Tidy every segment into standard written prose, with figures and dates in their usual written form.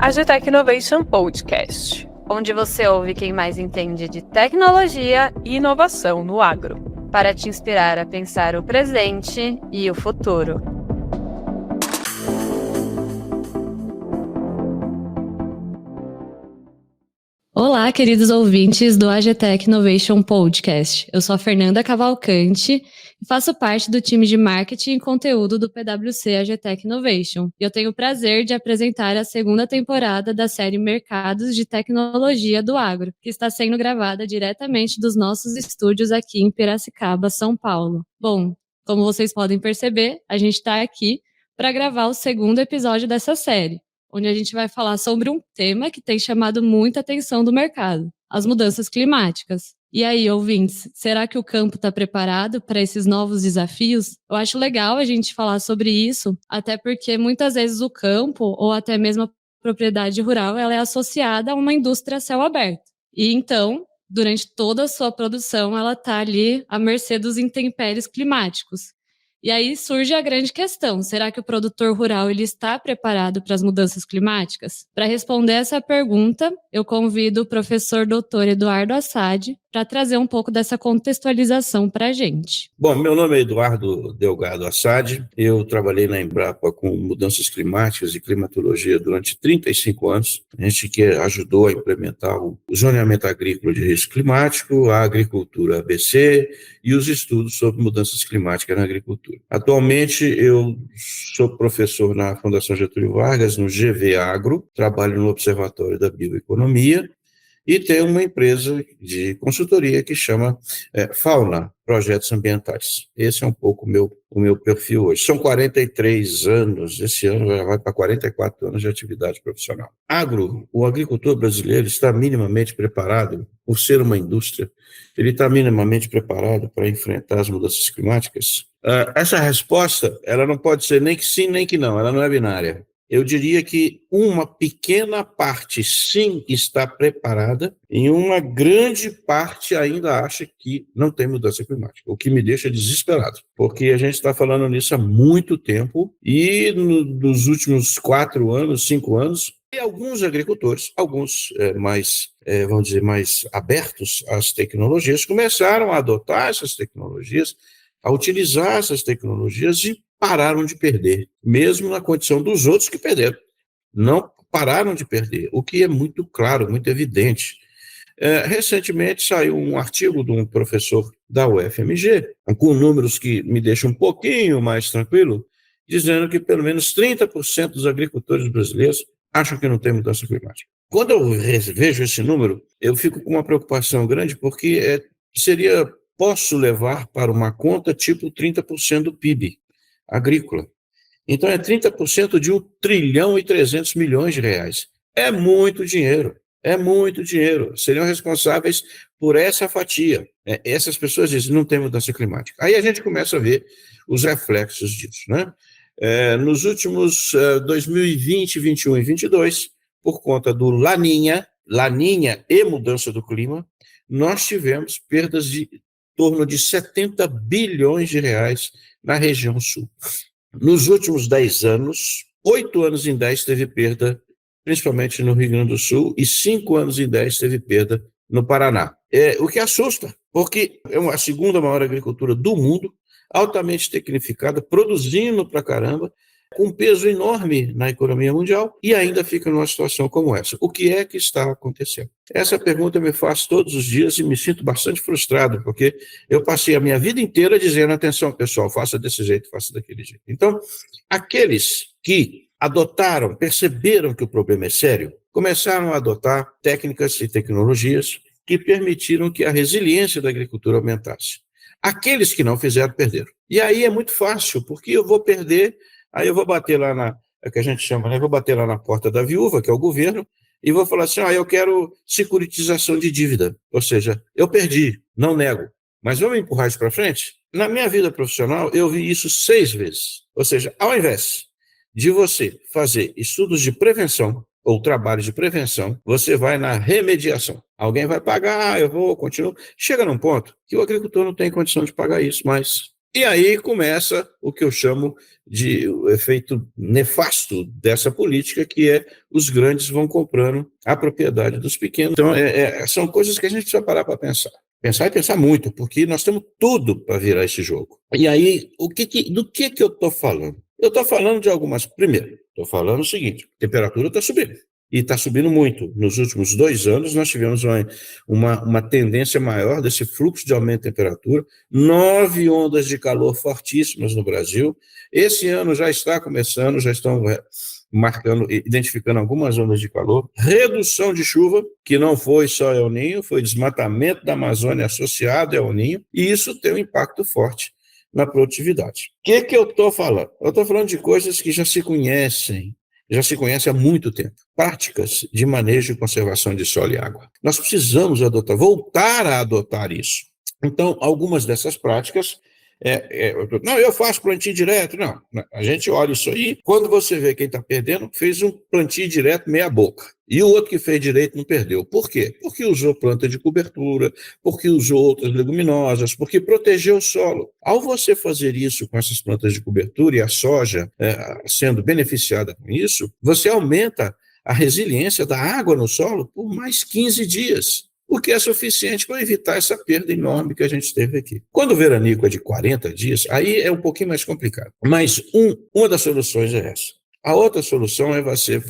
Agitech Innovation Podcast, onde você ouve quem mais entende de tecnologia e inovação no agro, para te inspirar a pensar o presente e o futuro. Olá, queridos ouvintes do Agitech Innovation Podcast. Eu sou a Fernanda Cavalcante e faço parte do time de marketing e conteúdo do PwC Agitech Innovation. E eu tenho o prazer de apresentar a segunda temporada da série Mercados de Tecnologia do Agro, que está sendo gravada diretamente dos nossos estúdios aqui em Piracicaba, São Paulo. Bom, como vocês podem perceber, a gente está aqui para gravar o segundo episódio dessa série, onde a gente vai falar sobre um tema que tem chamado muita atenção do mercado: as mudanças climáticas. E aí, ouvintes, será que o campo está preparado para esses novos desafios? Eu acho legal a gente falar sobre isso, até porque muitas vezes o campo, ou até mesmo a propriedade rural, ela é associada a uma indústria a céu aberto. E então, durante toda a sua produção, ela está ali à mercê dos intempéries climáticos. E aí surge a grande questão: será que o produtor rural ele está preparado para as mudanças climáticas? Para responder essa pergunta, eu convido o professor Dr. Eduardo Assad para trazer um pouco dessa contextualização para a gente. Bom, meu nome é Eduardo Delgado Assad, eu trabalhei na Embrapa com mudanças climáticas e climatologia durante 35 anos. A gente que ajudou a implementar o zoneamento agrícola de risco climático, a agricultura ABC e os estudos sobre mudanças climáticas na agricultura. Atualmente eu sou professor na Fundação Getúlio Vargas, no GV Agro, trabalho no Observatório da Bioeconomia e tenho uma empresa de consultoria que chama Fauna, Projetos Ambientais. Esse é um pouco o meu perfil hoje. São 43 anos, esse ano já vai para 44 anos de atividade profissional. O agricultor brasileiro está minimamente preparado, por ser uma indústria, ele está minimamente preparado para enfrentar as mudanças climáticas? Essa resposta, ela não pode ser nem que sim, nem que não, ela não é binária. Eu diria que uma pequena parte sim está preparada e uma grande parte ainda acha que não tem mudança climática, o que me deixa desesperado, porque a gente está falando nisso há muito tempo e nos últimos 4 anos, 5 anos, e alguns agricultores, vamos dizer, mais abertos às tecnologias, começaram a adotar essas tecnologias, a utilizar essas tecnologias e pararam de perder, mesmo na condição dos outros que perderam. Não pararam de perder, o que é muito claro, muito evidente. Recentemente saiu um artigo de um professor da UFMG, com números que me deixam um pouquinho mais tranquilo, dizendo que pelo menos 30% dos agricultores brasileiros acham que não tem mudança climática. Quando eu vejo esse número, eu fico com uma preocupação grande, porque posso levar para uma conta tipo 30% do PIB agrícola. Então é 30% de 1 trilhão e 300 milhões de reais. É muito dinheiro, é muito dinheiro. Seriam responsáveis por essa fatia. Essas pessoas dizem, não tem mudança climática. Aí a gente começa a ver os reflexos disso, né? Nos últimos 2020, 21 e 22, por conta do Laninha e mudança do clima, nós tivemos perdas de torno de 70 bilhões de reais na região sul. Nos últimos 10 anos, 8 anos em 10 teve perda, principalmente no Rio Grande do Sul, e 5 anos em 10 teve perda no Paraná. O que assusta, porque é a segunda maior agricultura do mundo, altamente tecnificada, produzindo pra caramba, com um peso enorme na economia mundial, e ainda fica numa situação como essa. O que é que está acontecendo? Essa pergunta eu me faço todos os dias e me sinto bastante frustrado, porque eu passei a minha vida inteira dizendo, atenção pessoal, faça desse jeito, faça daquele jeito. Então, aqueles que adotaram, perceberam que o problema é sério, começaram a adotar técnicas e tecnologias que permitiram que a resiliência da agricultura aumentasse. Aqueles que não fizeram, perderam. E aí é muito fácil, porque eu vou perder. Aí eu vou bater lá que a gente chama, né? Vou bater lá na porta da viúva, que é o governo, e vou falar assim, eu quero securitização de dívida. Ou seja, eu perdi, não nego, mas vamos empurrar isso para frente? Na minha vida profissional, eu vi isso 6 vezes. Ou seja, ao invés de você fazer estudos de prevenção ou trabalho de prevenção, você vai na remediação. Alguém vai pagar, eu vou, continuo. Chega num ponto que o agricultor não tem condição de pagar isso mais. E aí começa o que eu chamo de o efeito nefasto dessa política, que é os grandes vão comprando a propriedade dos pequenos. Então, são coisas que a gente precisa parar para pensar. Pensar e pensar muito, porque nós temos tudo para virar esse jogo. E aí, do que eu estou falando? Eu estou falando de algumas... Primeiro, estou falando o seguinte, a temperatura está subindo. E está subindo muito. Nos últimos 2 anos, nós tivemos uma tendência maior desse fluxo de aumento de temperatura, 9 ondas de calor fortíssimas no Brasil. Esse ano já está começando, já estão identificando algumas ondas de calor, redução de chuva, que não foi só El Niño, foi desmatamento da Amazônia associado ao El Niño, e isso tem um impacto forte na produtividade. O que eu estou falando? Eu estou falando de coisas que já se conhecem há muito tempo. Práticas de manejo e conservação de solo e água. Nós precisamos voltar a adotar isso. Então, algumas dessas práticas, não, eu faço plantio direto, não. A gente olha isso aí, quando você vê quem está perdendo, fez um plantio direto meia boca. E o outro que fez direito não perdeu. Por quê? Porque usou planta de cobertura, porque usou outras leguminosas, porque protegeu o solo. Ao você fazer isso com essas plantas de cobertura e a soja sendo beneficiada com isso, você aumenta a resiliência da água no solo por mais 15 dias. O que é suficiente para evitar essa perda enorme que a gente teve aqui. Quando o veranico é de 40 dias, aí é um pouquinho mais complicado. Mas uma das soluções é essa. A outra solução é você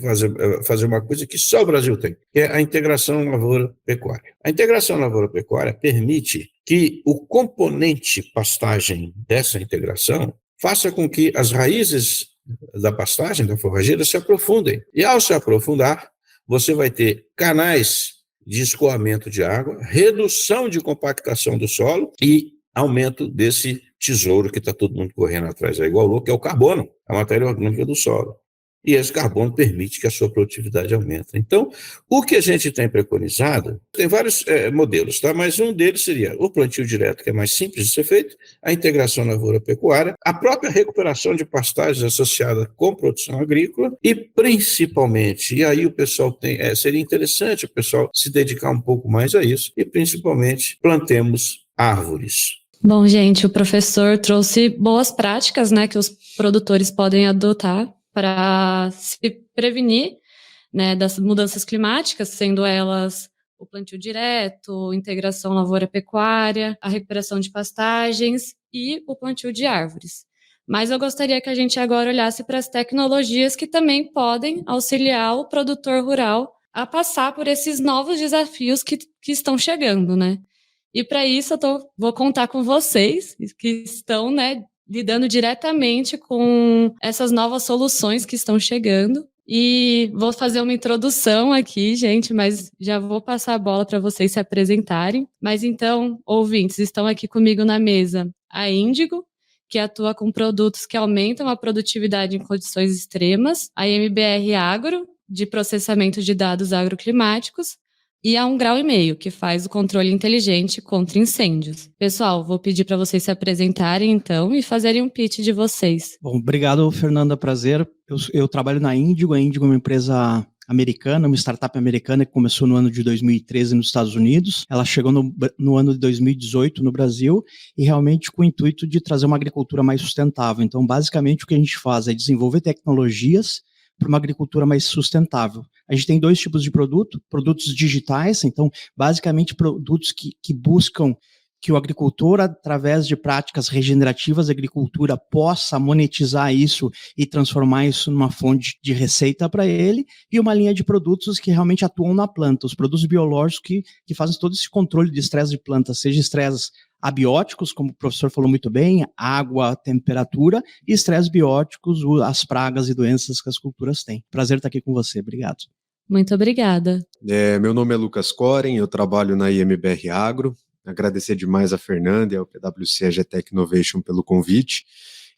fazer uma coisa que só o Brasil tem, que é a integração lavoura-pecuária. A integração lavoura-pecuária permite que o componente pastagem dessa integração faça com que as raízes da pastagem, da forrageira, se aprofundem. E ao se aprofundar, você vai ter canais de escoamento de água, redução de compactação do solo e aumento desse tesouro que está todo mundo correndo atrás, igual louco, que é o carbono, a matéria orgânica do solo. E esse carbono permite que a sua produtividade aumente. Então, o que a gente tem preconizado, tem vários modelos, tá? Mas um deles seria o plantio direto, que é mais simples de ser feito, a integração lavoura-pecuária, a própria recuperação de pastagens associada com produção agrícola e, principalmente, e aí o pessoal seria interessante o pessoal se dedicar um pouco mais a isso, e principalmente plantemos árvores. Bom, gente, o professor trouxe boas práticas, né, que os produtores podem adotar para se prevenir, né, das mudanças climáticas, sendo elas o plantio direto, integração lavoura-pecuária, a recuperação de pastagens e o plantio de árvores. Mas eu gostaria que a gente agora olhasse para as tecnologias que também podem auxiliar o produtor rural a passar por esses novos desafios que estão chegando, né? E para isso vou contar com vocês, que estão, né, lidando diretamente com essas novas soluções que estão chegando. E vou fazer uma introdução aqui, gente, mas já vou passar a bola para vocês se apresentarem. Mas então, ouvintes, estão aqui comigo na mesa a Índigo, que atua com produtos que aumentam a produtividade em condições extremas, a MBR Agro, de processamento de dados agroclimáticos, e a 1,5 Grau, que faz o controle inteligente contra incêndios. Pessoal, vou pedir para vocês se apresentarem, então, e fazerem um pitch de vocês. Bom, obrigado, Fernanda, prazer. Eu trabalho na Índigo. A Índigo é uma empresa americana, uma startup americana que começou no ano de 2013 nos Estados Unidos. Ela chegou no ano de 2018 no Brasil e realmente com o intuito de trazer uma agricultura mais sustentável. Então, basicamente, o que a gente faz é desenvolver tecnologias para uma agricultura mais sustentável. A gente tem 2 tipos de produtos digitais, então, basicamente, produtos que buscam que o agricultor, através de práticas regenerativas da agricultura, possa monetizar isso e transformar isso numa fonte de receita para ele, e uma linha de produtos que realmente atuam na planta, os produtos biológicos que fazem todo esse controle de estresse de planta, seja estresse abióticos, como o professor falou muito bem, água, temperatura, e estresse bióticos, as pragas e doenças que as culturas têm. Prazer estar aqui com você, obrigado. Muito obrigada. Meu nome é Lucas Coren, eu trabalho na IMBR Agro. Agradecer demais a Fernanda e ao PwC AGTech Innovation pelo convite.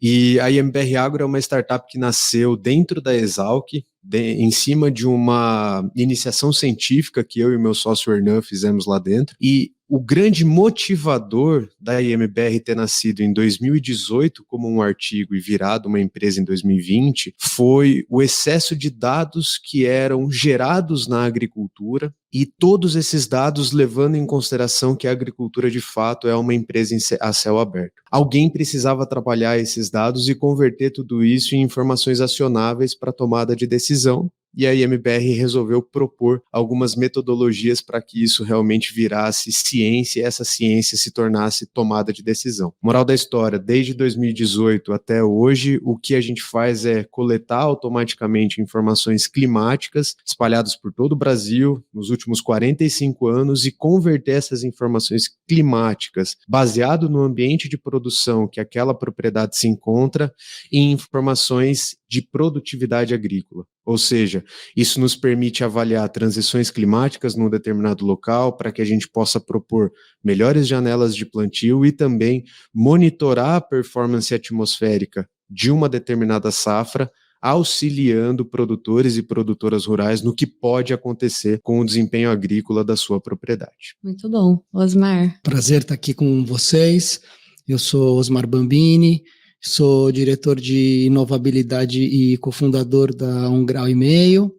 E a IMBR Agro é uma startup que nasceu dentro da Exalc, em cima de uma iniciação científica que eu e meu sócio Hernan fizemos lá dentro. E o grande motivador da IMBR ter nascido em 2018 como um artigo e virado uma empresa em 2020 foi o excesso de dados que eram gerados na agricultura e todos esses dados levando em consideração que a agricultura de fato é uma empresa a céu aberto. Alguém precisava trabalhar esses dados e converter tudo isso em informações acionáveis para tomada de decisão. E a IMBR resolveu propor algumas metodologias para que isso realmente virasse ciência e essa ciência se tornasse tomada de decisão. Moral da história, desde 2018 até hoje, o que a gente faz é coletar automaticamente informações climáticas espalhadas por todo o Brasil nos últimos 45 anos e converter essas informações climáticas baseado no ambiente de produção que aquela propriedade se encontra em informações de produtividade agrícola. Ou seja, isso nos permite avaliar transições climáticas num determinado local para que a gente possa propor melhores janelas de plantio e também monitorar a performance atmosférica de uma determinada safra, auxiliando produtores e produtoras rurais no que pode acontecer com o desempenho agrícola da sua propriedade. Muito bom. Osmar. Prazer estar aqui com vocês. Eu sou Osmar Bambini, sou diretor de inovabilidade e cofundador da 1 Grau e Meio.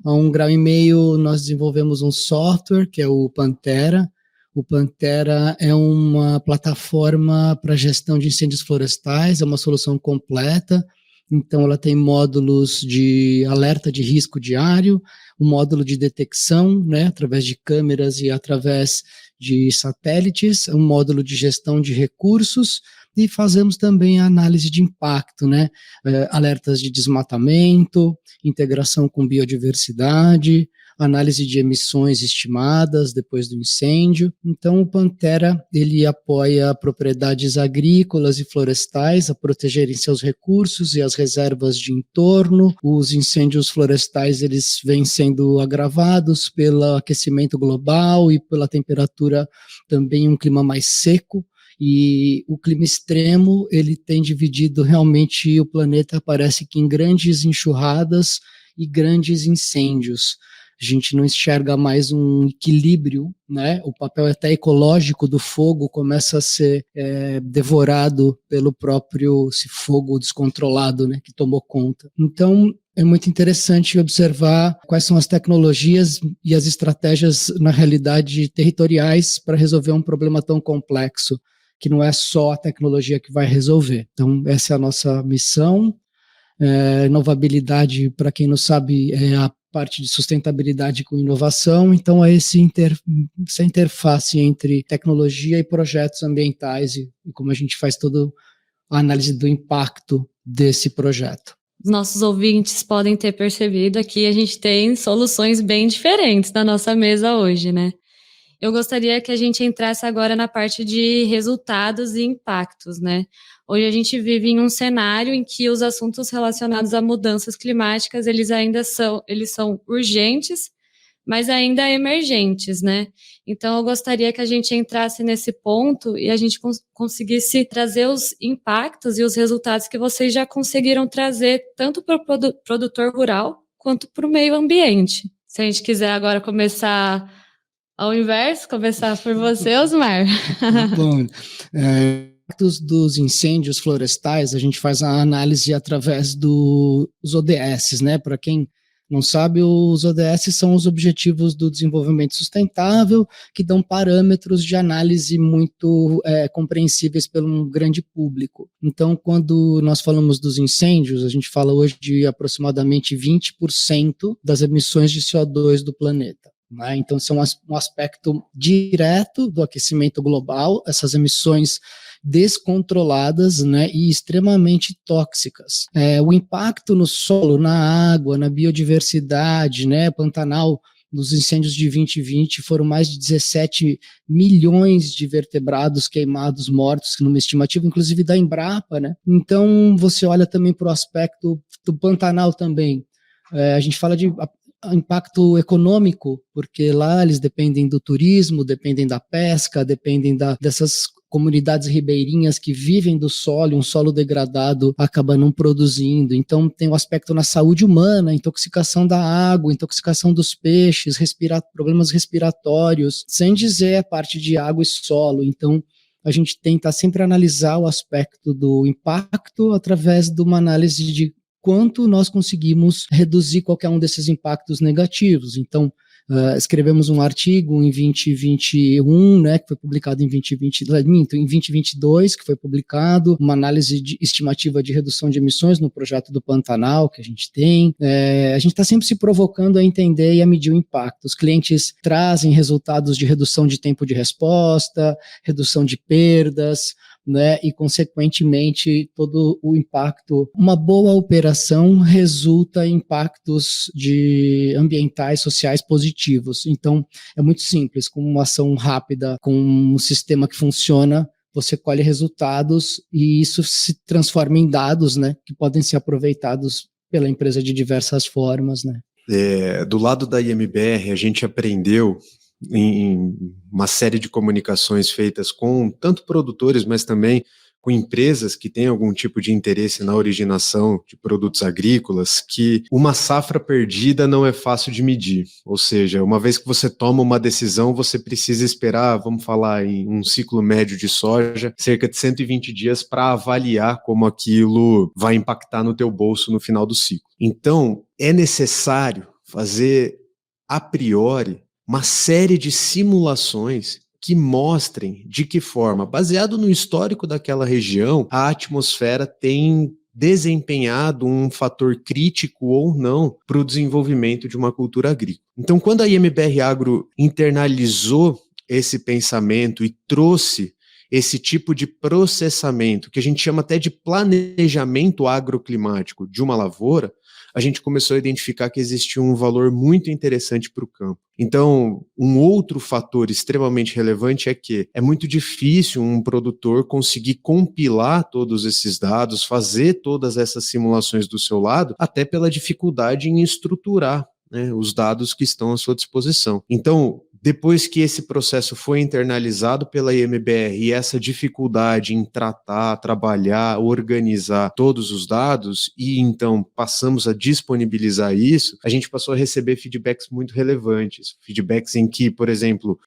A 1 Grau e Meio nós desenvolvemos um software que é o Pantera. O Pantera é uma plataforma para gestão de incêndios florestais, é uma solução completa. Então ela tem módulos de alerta de risco diário, um módulo de detecção, né, através de câmeras e através de satélites, um módulo de gestão de recursos, e fazemos também a análise de impacto, né? Alertas de desmatamento, integração com biodiversidade, análise de emissões estimadas depois do incêndio. Então, o Pantera, ele apoia propriedades agrícolas e florestais a protegerem seus recursos e as reservas de entorno. Os incêndios florestais, eles vêm sendo agravados pelo aquecimento global e pela temperatura também, um clima mais seco. E o clima extremo, ele tem dividido realmente o planeta, parece que em grandes enxurradas e grandes incêndios. A gente não enxerga mais um equilíbrio, né? O papel até ecológico do fogo começa a ser devorado pelo próprio fogo descontrolado, né? Que tomou conta. Então, é muito interessante observar quais são as tecnologias e as estratégias, na realidade, territoriais para resolver um problema tão complexo, que não é só a tecnologia que vai resolver. Então, essa é a nossa missão. Inovabilidade, para quem não sabe, é a parte de sustentabilidade com inovação. Então, é essa interface entre tecnologia e projetos ambientais e como a gente faz toda a análise do impacto desse projeto. Os nossos ouvintes podem ter percebido aqui, a gente tem soluções bem diferentes na nossa mesa hoje, né? Eu gostaria que a gente entrasse agora na parte de resultados e impactos, né? Hoje a gente vive em um cenário em que os assuntos relacionados a mudanças climáticas, eles são urgentes, mas ainda emergentes, né? Então eu gostaria que a gente entrasse nesse ponto e a gente conseguisse trazer os impactos e os resultados que vocês já conseguiram trazer tanto para o produtor rural quanto para o meio ambiente. Se a gente quiser agora começar ao inverso, começar por você, Osmar. Bom, dos incêndios florestais, a gente faz a análise através dos ODS, né? Para quem não sabe, os ODS são os Objetivos do Desenvolvimento Sustentável, que dão parâmetros de análise muito compreensíveis pelo um grande público. Então, quando nós falamos dos incêndios, a gente fala hoje de aproximadamente 20% das emissões de CO2 do planeta. Né? Então, são um aspecto direto do aquecimento global, essas emissões descontroladas, né, e extremamente tóxicas. O impacto no solo, na água, na biodiversidade, né, Pantanal, nos incêndios de 2020 foram mais de 17 milhões de vertebrados queimados, mortos, numa estimativa, inclusive da Embrapa, né? Então, você olha também para o aspecto do Pantanal também. A gente fala de impacto econômico, porque lá eles dependem do turismo, dependem da pesca, dependem dessas comunidades ribeirinhas que vivem do solo, e um solo degradado acaba não produzindo. Então tem o aspecto na saúde humana, intoxicação da água, intoxicação dos peixes, problemas respiratórios, sem dizer a parte de água e solo. Então a gente tenta sempre analisar o aspecto do impacto através de uma análise de quanto nós conseguimos reduzir qualquer um desses impactos negativos. Então, escrevemos um artigo em 2021, né, que foi publicado em 2022, que foi publicado, uma análise estimativa de redução de emissões no projeto do Pantanal que a gente tem. A gente está sempre se provocando a entender e a medir o impacto. Os clientes trazem resultados de redução de tempo de resposta, redução de perdas, né, e consequentemente todo o impacto. Uma boa operação resulta em impactos ambientais, sociais positivos. Então é muito simples, com uma ação rápida, com um sistema que funciona, você colhe resultados e isso se transforma em dados, né, que podem ser aproveitados pela empresa de diversas formas, né. Do lado da IMBR, a gente aprendeu em uma série de comunicações feitas com tanto produtores, mas também com empresas que têm algum tipo de interesse na originação de produtos agrícolas, que uma safra perdida não é fácil de medir. Ou seja, uma vez que você toma uma decisão, você precisa esperar, vamos falar em um ciclo médio de soja, cerca de 120 dias para avaliar como aquilo vai impactar no teu bolso no final do ciclo. Então, é necessário fazer a priori uma série de simulações que mostrem de que forma, baseado no histórico daquela região, a atmosfera tem desempenhado um fator crítico ou não para o desenvolvimento de uma cultura agrícola. Então, quando a IMBR Agro internalizou esse pensamento e trouxe esse tipo de processamento, que a gente chama até de planejamento agroclimático de uma lavoura, a gente começou a identificar que existia um valor muito interessante para o campo. Então, um outro fator extremamente relevante é que é muito difícil um produtor conseguir compilar todos esses dados, fazer todas essas simulações do seu lado, até pela dificuldade em estruturar, né, os dados que estão à sua disposição. Então, depois que esse processo foi internalizado pela IMBR e essa dificuldade em tratar, trabalhar, organizar todos os dados e então passamos a disponibilizar isso, a gente passou a receber feedbacks muito relevantes. Feedbacks em que, por exemplo,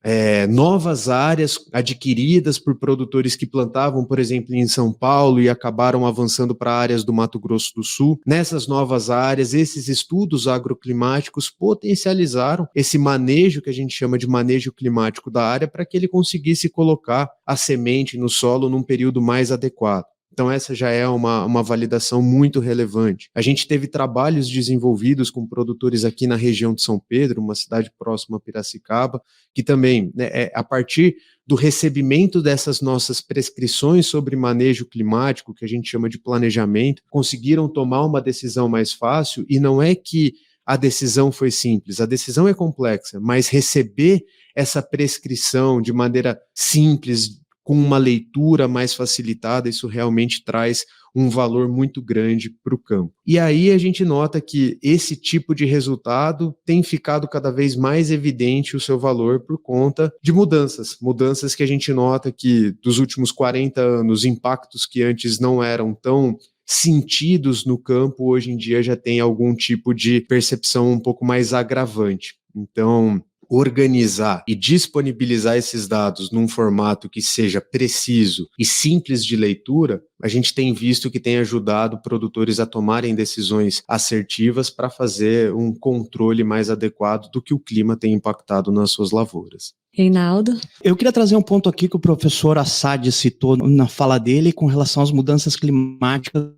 novas áreas adquiridas por produtores que plantavam, por exemplo, em São Paulo e acabaram avançando para áreas do Mato Grosso do Sul. Nessas novas áreas, esses estudos agroclimáticos potencializaram esse manejo que a gente chama de manejo climático da área para que ele conseguisse colocar a semente no solo num período mais adequado. Então essa já é uma validação muito relevante. A gente teve trabalhos desenvolvidos com produtores aqui na região de São Pedro, uma cidade próxima a Piracicaba, que também, né, a partir do recebimento dessas nossas prescrições sobre manejo climático, que a gente chama de planejamento, conseguiram tomar uma decisão mais fácil, e não é que a decisão foi simples, a decisão é complexa, mas receber essa prescrição de maneira simples, com uma leitura mais facilitada, isso realmente traz um valor muito grande para o campo. E aí a gente nota que esse tipo de resultado tem ficado cada vez mais evidente o seu valor por conta de mudanças que a gente nota que dos últimos 40 anos, impactos que antes não eram tão sentidos no campo, hoje em dia já tem algum tipo de percepção um pouco mais agravante. Então, organizar e disponibilizar esses dados num formato que seja preciso e simples de leitura, a gente tem visto que tem ajudado produtores a tomarem decisões assertivas para fazer um controle mais adequado do que o clima tem impactado nas suas lavouras. Reinaldo? Eu queria trazer um ponto aqui que o professor Assad citou na fala dele com relação às mudanças climáticas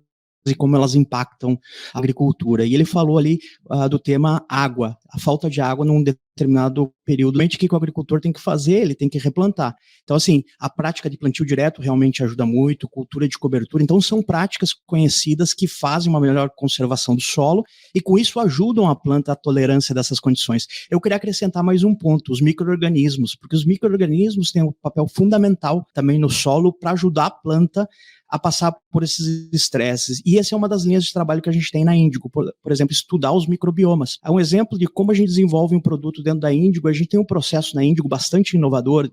e como elas impactam a agricultura. E ele falou ali do tema água, a falta de água num determinado período. O que o agricultor tem que fazer? Ele tem que replantar. Então, assim, a prática de plantio direto realmente ajuda muito, cultura de cobertura. Então, são práticas conhecidas que fazem uma melhor conservação do solo e, com isso, ajudam a planta à tolerância dessas condições. Eu queria acrescentar mais um ponto, os micro-organismos, porque os micro-organismos têm um papel fundamental também no solo para ajudar a planta a passar por esses estresses. E essa é uma das linhas de trabalho que a gente tem na Índigo, por exemplo, estudar os microbiomas. É um exemplo de como a gente desenvolve um produto feito dentro da Índigo, a gente tem um processo na Índigo bastante inovador,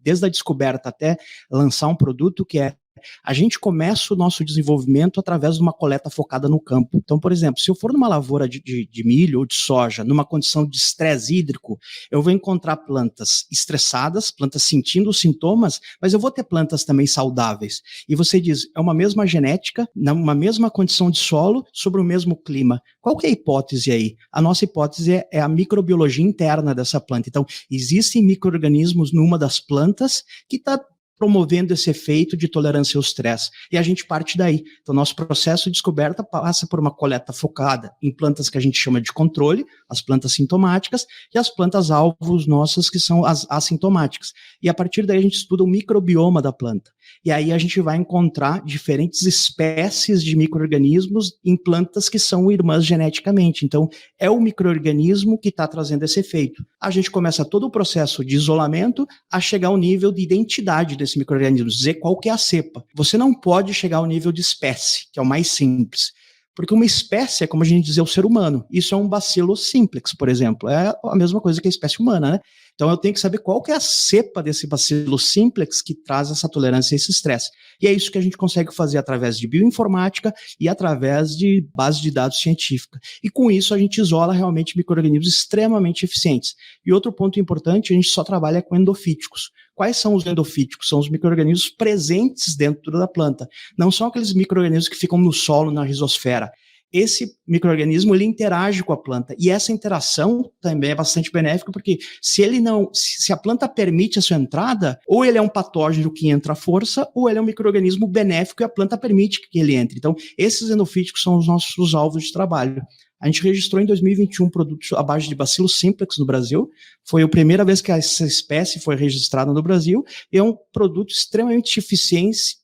desde a descoberta até lançar um produto que é a gente começa o nosso desenvolvimento através de uma coleta focada no campo. Então, por exemplo, se eu for numa lavoura de milho ou de soja, numa condição de estresse hídrico, eu vou encontrar plantas estressadas, plantas sentindo os sintomas, mas eu vou ter plantas também saudáveis. E você diz, é uma mesma genética, uma mesma condição de solo, sobre o mesmo clima. Qual que é a hipótese aí? A nossa hipótese é a microbiologia interna dessa planta. Então, existem micro-organismos numa das plantas que está promovendo esse efeito de tolerância ao estresse. E a gente parte daí. Então, nosso processo de descoberta passa por uma coleta focada em plantas que a gente chama de controle, as plantas sintomáticas, e as plantas alvos nossas, que são as assintomáticas. E a partir daí a gente estuda o microbioma da planta. E aí a gente vai encontrar diferentes espécies de micro-organismos em plantas que são irmãs geneticamente. Então, é o micro-organismo que está trazendo esse efeito. A gente começa todo o processo de isolamento a chegar ao nível de identidade desse micro-organismo, dizer qual que é a cepa. Você não pode chegar ao nível de espécie, que é o mais simples. Porque uma espécie é como a gente dizer o ser humano. Isso é um bacilo simplex, por exemplo. É a mesma coisa que a espécie humana, né? Então eu tenho que saber qual que é a cepa desse bacilo simplex que traz essa tolerância a esse estresse. E é isso que a gente consegue fazer através de bioinformática e através de base de dados científica. E com isso a gente isola realmente micro-organismos extremamente eficientes. E outro ponto importante, a gente só trabalha com endofíticos. Quais são os endofíticos? São os micro-organismos presentes dentro da planta. Não são aqueles micro-organismos que ficam no solo, na rizosfera. Esse micro-organismo, ele interage com a planta, e essa interação também é bastante benéfica, porque se a planta permite a sua entrada, ou ele é um patógeno que entra à força, ou ele é um micro-organismo benéfico e a planta permite que ele entre. Então, esses endofíticos são os nossos alvos de trabalho. A gente registrou em 2021 produtos à base de bacilo simplex no Brasil. Foi a primeira vez que essa espécie foi registrada no Brasil, e é um produto extremamente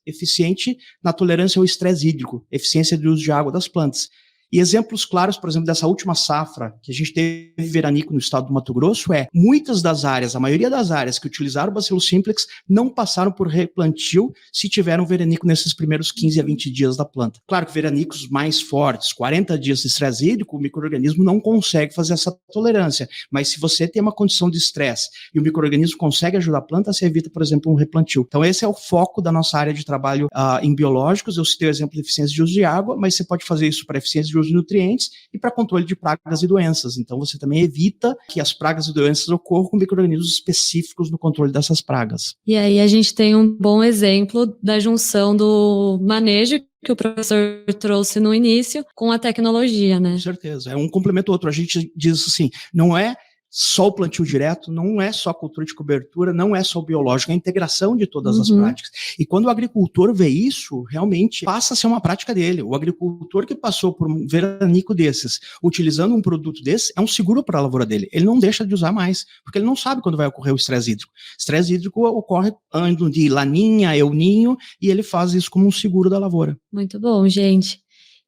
eficiente na tolerância ao estresse hídrico, eficiência de uso de água das plantas. E exemplos claros, por exemplo, dessa última safra, que a gente teve veranico no estado do Mato Grosso, muitas das áreas, a maioria das áreas que utilizaram o bacilo simplex não passaram por replantio se tiveram veranico nesses primeiros 15 a 20 dias da planta. Claro que veranicos mais fortes, 40 dias de estresse hídrico, o micro-organismo não consegue fazer essa tolerância, mas se você tem uma condição de estresse e o micro-organismo consegue ajudar a planta, você evita, por exemplo, um replantio. Então esse é o foco da nossa área de trabalho em biológicos. Eu citei o exemplo de eficiência de uso de água, mas você pode fazer isso para eficiência de uso de nutrientes e para controle de pragas e doenças. Então, você também evita que as pragas e doenças ocorram com micro-organismos específicos no controle dessas pragas. E aí a gente tem um bom exemplo da junção do manejo que o professor trouxe no início com a tecnologia, né? Com certeza. É um complemento ao outro. A gente diz assim, não é só o plantio direto, não é só a cultura de cobertura, não é só o biológico, é a integração de todas as práticas. E quando o agricultor vê isso, realmente passa a ser uma prática dele. O agricultor que passou por um veranico desses, utilizando um produto desse, é um seguro para a lavoura dele. Ele não deixa de usar mais, porque ele não sabe quando vai ocorrer o estresse hídrico. Estresse hídrico ocorre ano de laninha, El Ninho, e ele faz isso como um seguro da lavoura. Muito bom, gente.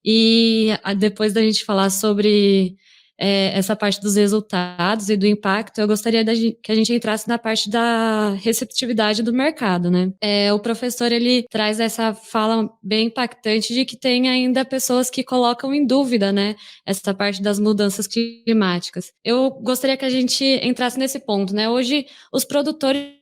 E depois da gente falar sobre essa parte dos resultados e do impacto, eu gostaria que a gente entrasse na parte da receptividade do mercado, né? O professor, ele traz essa fala bem impactante de que tem ainda pessoas que colocam em dúvida, né, essa parte das mudanças climáticas. Eu gostaria que a gente entrasse nesse ponto, né? Hoje, os produtores,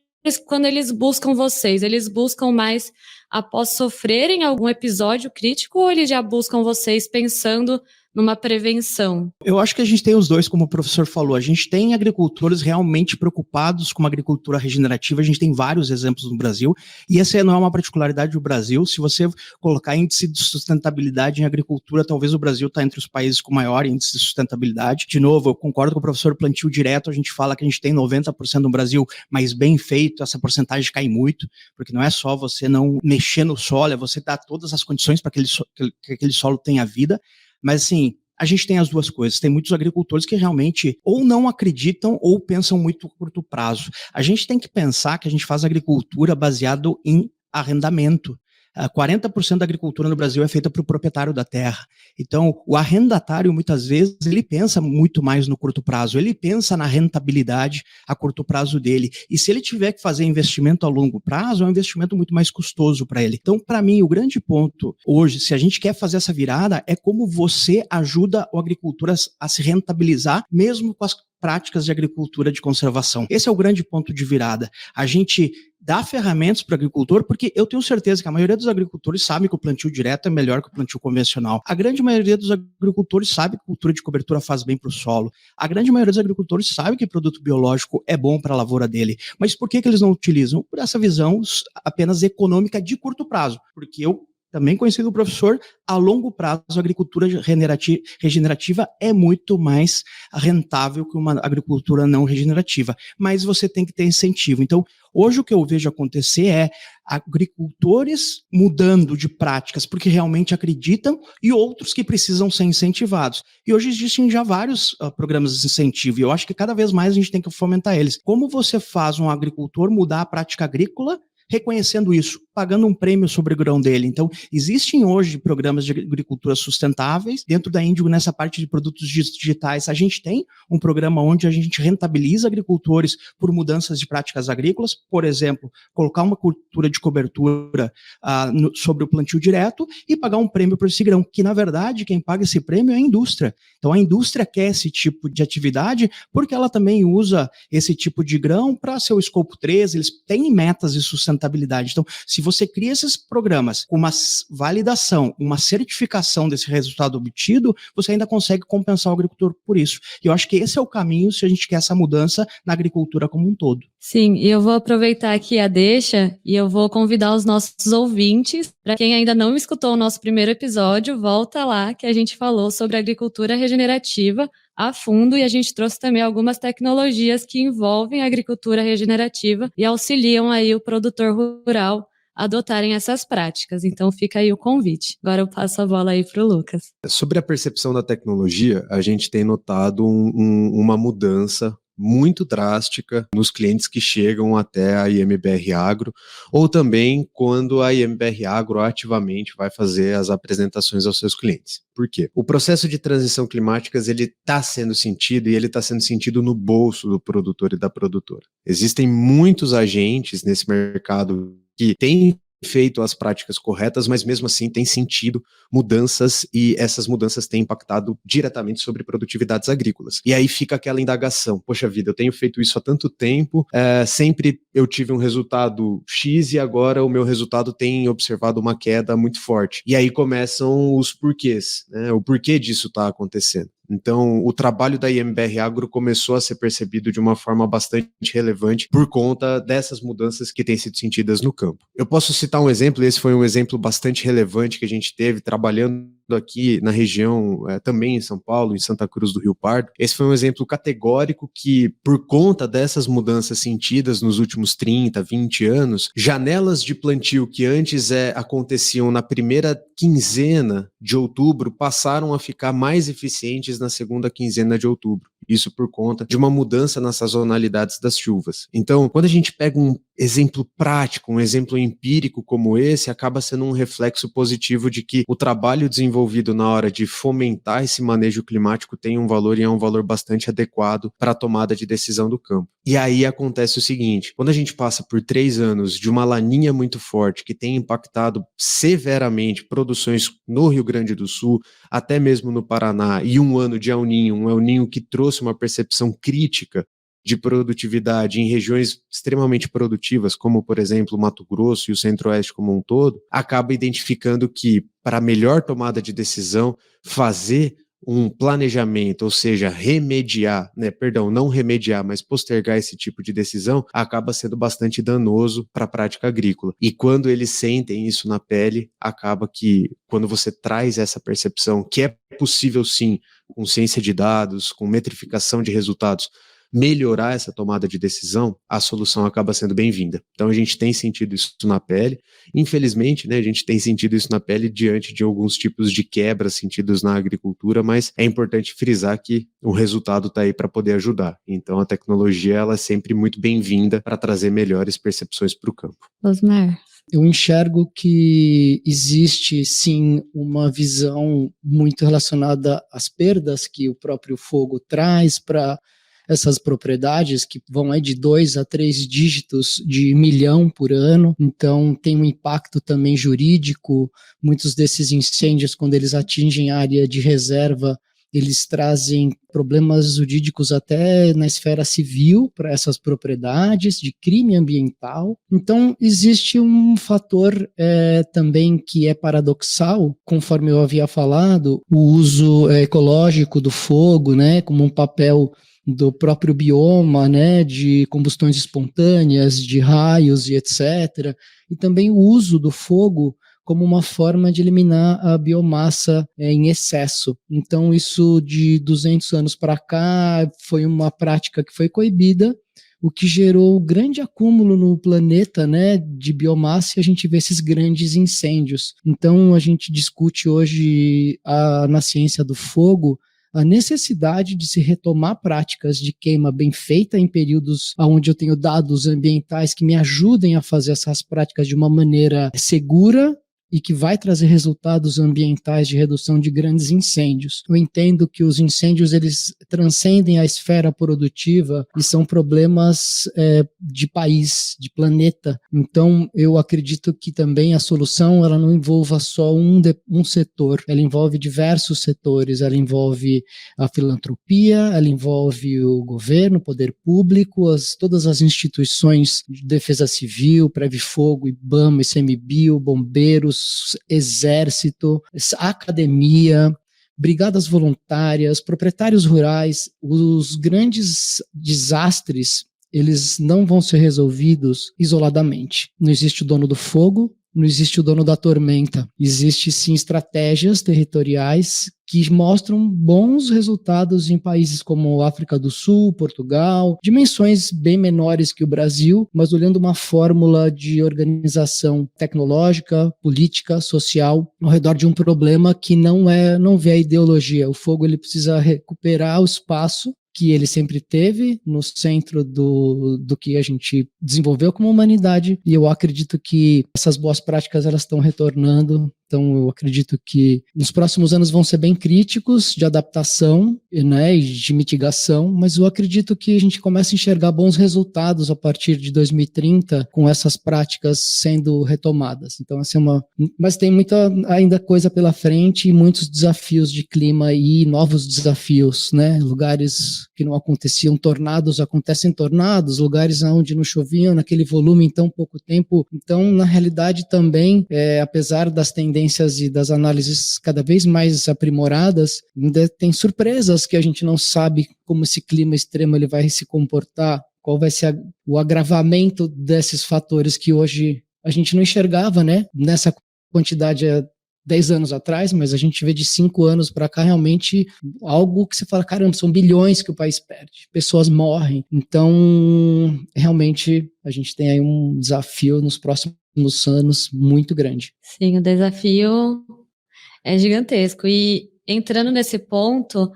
quando eles buscam vocês, eles buscam mais após sofrerem algum episódio crítico, ou eles já buscam vocês pensando numa prevenção? Eu acho que a gente tem os dois, como o professor falou. A gente tem agricultores realmente preocupados com uma agricultura regenerativa. A gente tem vários exemplos no Brasil, e essa não é uma particularidade do Brasil. Se você colocar índice de sustentabilidade em agricultura, talvez o Brasil está entre os países com maior índice de sustentabilidade. De novo, eu concordo com o professor, plantio direto, a gente fala que a gente tem 90% no Brasil, mas bem feito, essa porcentagem cai muito, porque não é só você não mexer no solo, é você dar todas as condições para que aquele solo tenha vida. Mas, assim, a gente tem as duas coisas. Tem muitos agricultores que realmente ou não acreditam ou pensam muito a curto prazo. A gente tem que pensar que a gente faz agricultura baseado em arrendamento. 40% da agricultura no Brasil é feita para o proprietário da terra. Então, o arrendatário, muitas vezes, ele pensa muito mais no curto prazo, ele pensa na rentabilidade a curto prazo dele. E se ele tiver que fazer investimento a longo prazo, é um investimento muito mais custoso para ele. Então, para mim, o grande ponto hoje, se a gente quer fazer essa virada, é como você ajuda o agricultor a se rentabilizar, mesmo com as práticas de agricultura de conservação. Esse é o grande ponto de virada. A gente dá ferramentas para o agricultor, porque eu tenho certeza que a maioria dos agricultores sabe que o plantio direto é melhor que o plantio convencional. A grande maioria dos agricultores sabe que a cultura de cobertura faz bem para o solo. A grande maioria dos agricultores sabe que produto biológico é bom para a lavoura dele. Mas por que eles não utilizam? Por essa visão apenas econômica de curto prazo. Porque eu também conhecido o professor, a longo prazo a agricultura regenerativa é muito mais rentável que uma agricultura não regenerativa, mas você tem que ter incentivo. Então, hoje o que eu vejo acontecer é agricultores mudando de práticas porque realmente acreditam e outros que precisam ser incentivados. E hoje existem já vários programas de incentivo e eu acho que cada vez mais a gente tem que fomentar eles. Como você faz um agricultor mudar a prática agrícola reconhecendo isso, pagando um prêmio sobre o grão dele? Então, existem hoje programas de agricultura sustentáveis. Dentro da Índigo, nessa parte de produtos digitais, a gente tem um programa onde a gente rentabiliza agricultores por mudanças de práticas agrícolas. Por exemplo, colocar uma cultura de cobertura sobre o plantio direto e pagar um prêmio por esse grão, que, na verdade, quem paga esse prêmio é a indústria. Então, a indústria quer esse tipo de atividade porque ela também usa esse tipo de grão para seu escopo 3, eles têm metas de sustentabilidade. Então, se você cria esses programas com uma validação, uma certificação desse resultado obtido, você ainda consegue compensar o agricultor por isso. E eu acho que esse é o caminho se a gente quer essa mudança na agricultura como um todo. Sim, e eu vou aproveitar aqui a deixa e eu vou convidar os nossos ouvintes, para quem ainda não escutou o nosso primeiro episódio, volta lá que a gente falou sobre agricultura regenerativa a fundo e a gente trouxe também algumas tecnologias que envolvem a agricultura regenerativa e auxiliam aí o produtor rural a adotarem essas práticas. Então fica aí o convite. Agora eu passo a bola aí para o Lucas. Sobre a percepção da tecnologia, a gente tem notado uma mudança muito drástica nos clientes que chegam até a IMBR Agro, ou também quando a IMBR Agro ativamente vai fazer as apresentações aos seus clientes. Por quê? O processo de transição climática ele está sendo sentido e ele está sendo sentido no bolso do produtor e da produtora. Existem muitos agentes nesse mercado que têm feito as práticas corretas, mas mesmo assim tem sentido mudanças e essas mudanças têm impactado diretamente sobre produtividades agrícolas. E aí fica aquela indagação, poxa vida, eu tenho feito isso há tanto tempo, sempre eu tive um resultado X e agora o meu resultado tem observado uma queda muito forte. E aí começam os porquês, né? O porquê disso está acontecendo. Então, o trabalho da IMBR Agro começou a ser percebido de uma forma bastante relevante por conta dessas mudanças que têm sido sentidas no campo. Eu posso citar um exemplo, esse foi um exemplo bastante relevante que a gente teve trabalhando aqui na região, também em São Paulo, em Santa Cruz do Rio Pardo. Esse foi um exemplo categórico que, por conta dessas mudanças sentidas nos últimos 30, 20 anos, janelas de plantio que antes aconteciam na primeira quinzena de outubro passaram a ficar mais eficientes na segunda quinzena de outubro. Isso por conta de uma mudança nas sazonalidades das chuvas. Então, quando a gente pega um exemplo prático, um exemplo empírico como esse, acaba sendo um reflexo positivo de que o trabalho desenvolvido na hora de fomentar esse manejo climático tem um valor e é um valor bastante adequado para a tomada de decisão do campo. E aí acontece o seguinte, quando a gente passa por 3 anos de uma laninha muito forte que tem impactado severamente produções no Rio Grande do Sul, até mesmo no Paraná, e um ano de El Niño, um El Niño que trouxe uma percepção crítica de produtividade em regiões extremamente produtivas, como, por exemplo, o Mato Grosso e o Centro-Oeste como um todo, acaba identificando que, para melhor tomada de decisão, fazer um planejamento, ou seja, não remediar, mas postergar esse tipo de decisão, acaba sendo bastante danoso para a prática agrícola. E quando eles sentem isso na pele, acaba que, quando você traz essa percepção, que é possível sim, com ciência de dados, com metrificação de resultados, melhorar essa tomada de decisão, a solução acaba sendo bem-vinda. Então a gente tem sentido isso na pele, infelizmente, né, a gente tem sentido isso na pele diante de alguns tipos de quebras sentidos na agricultura, mas é importante frisar que o resultado está aí para poder ajudar. Então a tecnologia ela é sempre muito bem-vinda para trazer melhores percepções para o campo. Osmar. Eu enxergo que existe, sim, uma visão muito relacionada às perdas que o próprio fogo traz para essas propriedades que vão de 2 a 3 dígitos de milhão por ano, então tem um impacto também jurídico. Muitos desses incêndios, quando eles atingem a área de reserva, eles trazem problemas jurídicos até na esfera civil para essas propriedades, de crime ambiental. Então, existe um fator também que é paradoxal, conforme eu havia falado, o uso ecológico do fogo, né, como um papel do próprio bioma, né, de combustões espontâneas, de raios e etc., e também o uso do fogo como uma forma de eliminar a biomassa em excesso. Então, isso de 200 anos para cá foi uma prática que foi coibida, o que gerou grande acúmulo no planeta, né, de biomassa, e a gente vê esses grandes incêndios. Então, a gente discute hoje na ciência do fogo a necessidade de se retomar práticas de queima bem feita em períodos onde eu tenho dados ambientais que me ajudem a fazer essas práticas de uma maneira segura e que vai trazer resultados ambientais de redução de grandes incêndios. Eu entendo que os incêndios, eles transcendem a esfera produtiva e são problemas de país, de planeta. Então, eu acredito que também a solução, ela não envolva só um setor, ela envolve diversos setores, ela envolve a filantropia, ela envolve o governo, o poder público, todas as instituições de defesa civil, Previfogo, IBAMA, ICMBio, bombeiros, exército, academia, brigadas voluntárias, proprietários rurais. Os grandes desastres, eles não vão ser resolvidos isoladamente. Não existe o dono do fogo, não existe o dono da tormenta. Existem, sim, estratégias territoriais que mostram bons resultados em países como África do Sul, Portugal, dimensões bem menores que o Brasil, mas olhando uma fórmula de organização tecnológica, política, social, ao redor de um problema que não vê a ideologia. O fogo, ele precisa recuperar o espaço que ele sempre teve no centro do que a gente desenvolveu como humanidade, e eu acredito que essas boas práticas, elas estão retornando. Então, eu acredito que nos próximos anos vão ser bem críticos de adaptação, né, e de mitigação, mas eu acredito que a gente começa a enxergar bons resultados a partir de 2030 com essas práticas sendo retomadas. Então, mas tem muita ainda coisa pela frente e muitos desafios de clima e novos desafios, né? Lugares que não aconteciam tornados, acontecem tornados, lugares onde não choviam naquele volume em tão pouco tempo. Então, na realidade também, apesar das tendências e das análises cada vez mais aprimoradas, ainda tem surpresas que a gente não sabe como esse clima extremo ele vai se comportar, qual vai ser o agravamento desses fatores que hoje a gente não enxergava, né, nessa quantidade 10 anos atrás, mas a gente vê de 5 anos para cá realmente algo que você fala, caramba, são bilhões que o país perde, pessoas morrem. Então, realmente, a gente tem aí um desafio nos próximos anos muito grande. Sim, o desafio é gigantesco. E entrando nesse ponto,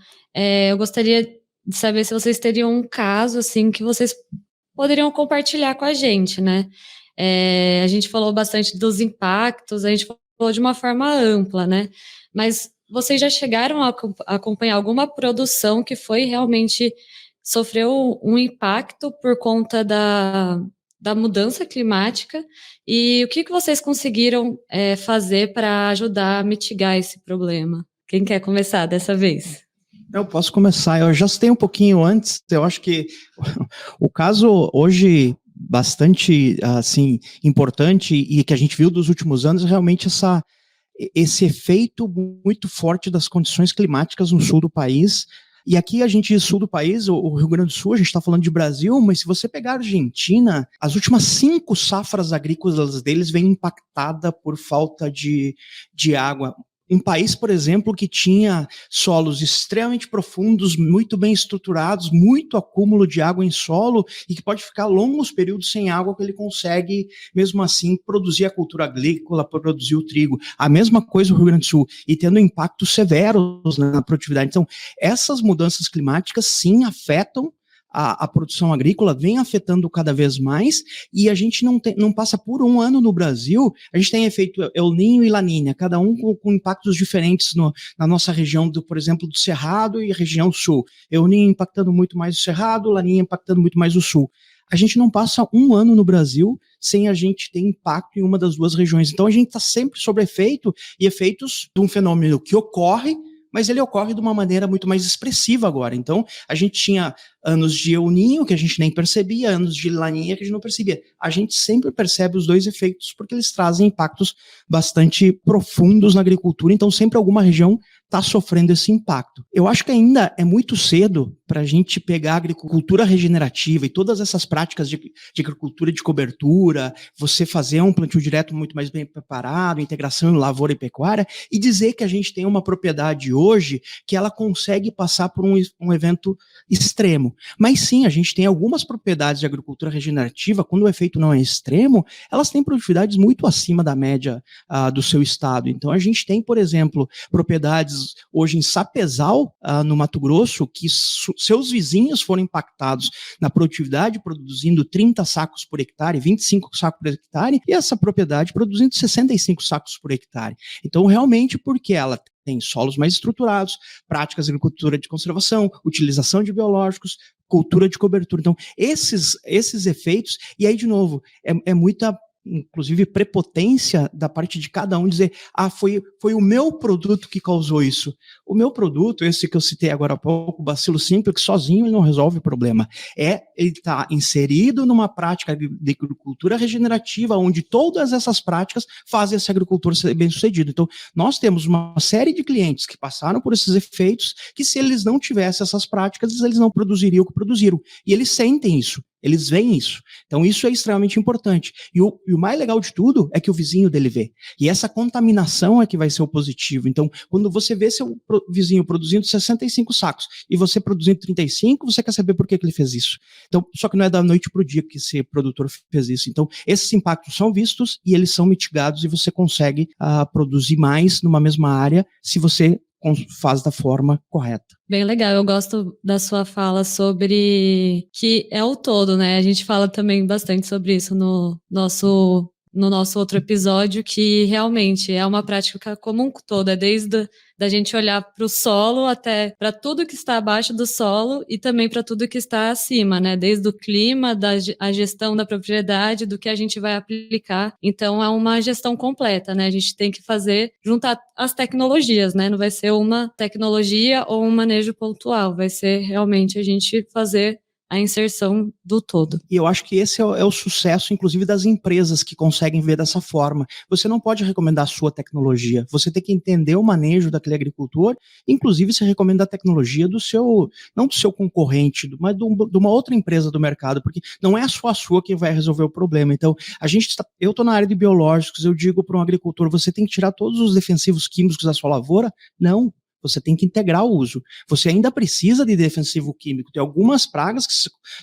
eu gostaria de saber se vocês teriam um caso assim que vocês poderiam compartilhar com a gente, né? A gente falou bastante dos impactos, a gente falou de uma forma ampla, né? Mas vocês já chegaram a acompanhar alguma produção que foi realmente sofreu um impacto por conta da mudança climática, e o que vocês conseguiram fazer para ajudar a mitigar esse problema? Quem quer começar dessa vez? Eu posso começar, eu já citei um pouquinho antes, eu acho que o caso hoje bastante assim, importante e que a gente viu dos últimos anos, realmente esse efeito muito forte das condições climáticas no sul do país. E aqui a gente, sul do país, o Rio Grande do Sul, a gente está falando de Brasil, mas se você pegar a Argentina, as últimas 5 safras agrícolas deles vêm impactada por falta de água. Um país, por exemplo, que tinha solos extremamente profundos, muito bem estruturados, muito acúmulo de água em solo e que pode ficar longos períodos sem água, que ele consegue, mesmo assim, produzir a cultura agrícola, produzir o trigo. A mesma coisa no Rio Grande do Sul, e tendo impactos severos na produtividade. Então, essas mudanças climáticas, sim, afetam a produção agrícola, vem afetando cada vez mais, e a gente não passa por um ano no Brasil, a gente tem efeito El Niño e La Niña, cada um com impactos diferentes na nossa região, por exemplo, do Cerrado e região sul. El Niño impactando muito mais o Cerrado, La Niña impactando muito mais o sul. A gente não passa um ano no Brasil sem a gente ter impacto em uma das duas regiões. Então a gente está sempre sob efeito, e efeitos de um fenômeno que ocorre, mas ele ocorre de uma maneira muito mais expressiva agora. Então, a gente tinha anos de El Niño que a gente nem percebia, anos de Laninha que a gente não percebia. A gente sempre percebe os dois efeitos porque eles trazem impactos bastante profundos na agricultura, então sempre alguma região está sofrendo esse impacto. Eu acho que ainda é muito cedo para a gente pegar a agricultura regenerativa e todas essas práticas de agricultura de cobertura, você fazer um plantio direto muito mais bem preparado, integração em lavoura e pecuária, e dizer que a gente tem uma propriedade hoje que ela consegue passar por um evento extremo. Mas sim, a gente tem algumas propriedades de agricultura regenerativa, quando o efeito não é extremo, elas têm produtividades muito acima da média do seu estado. Então a gente tem, por exemplo, propriedades hoje em Sapezal, no Mato Grosso, que seus vizinhos foram impactados na produtividade, produzindo 30 sacos por hectare, 25 sacos por hectare, e essa propriedade produzindo 65 sacos por hectare. Então, realmente, porque ela tem solos mais estruturados, práticas de agricultura de conservação, utilização de biológicos, cultura de cobertura. Então, esses efeitos, e aí, de novo, é muita, inclusive, prepotência da parte de cada um dizer, foi o meu produto que causou isso. O meu produto, esse que eu citei agora há pouco, o Bacillus simplex, sozinho ele não resolve o problema. Ele está inserido numa prática de agricultura regenerativa, onde todas essas práticas fazem essa agricultura ser bem sucedida. Então, nós temos uma série de clientes que passaram por esses efeitos, que se eles não tivessem essas práticas, eles não produziriam o que produziram. E eles sentem isso. Eles veem isso. Então, isso é extremamente importante. E o mais legal de tudo é que o vizinho dele vê. E essa contaminação é que vai ser o positivo. Então, quando você vê seu vizinho produzindo 65 sacos e você produzindo 35, você quer saber por que ele fez isso. Então, só que não é da noite para o dia que esse produtor fez isso. Então, esses impactos são vistos e eles são mitigados e você consegue produzir mais numa mesma área se você faz da forma correta. Bem legal, eu gosto da sua fala sobre que é o todo, né? A gente fala também bastante sobre isso no nosso outro episódio, que realmente é uma prática como um todo, é desde da gente olhar para o solo até para tudo que está abaixo do solo e também para tudo que está acima, né? Desde o clima, a gestão da propriedade, do que a gente vai aplicar. Então, é uma gestão completa, né? A gente tem que juntar as tecnologias, né? Não vai ser uma tecnologia ou um manejo pontual, vai ser realmente a gente fazer a inserção do todo. E eu acho que esse é o sucesso, inclusive, das empresas que conseguem ver dessa forma. Você não pode recomendar a sua tecnologia, você tem que entender o manejo daquele agricultor, inclusive você recomenda a tecnologia não do seu concorrente, mas de uma outra empresa do mercado, porque não é só a sua que vai resolver o problema. Então, eu estou na área de biológicos, eu digo para um agricultor, você tem que tirar todos os defensivos químicos da sua lavoura? Não. Você tem que integrar o uso. Você ainda precisa de defensivo químico. Tem algumas pragas que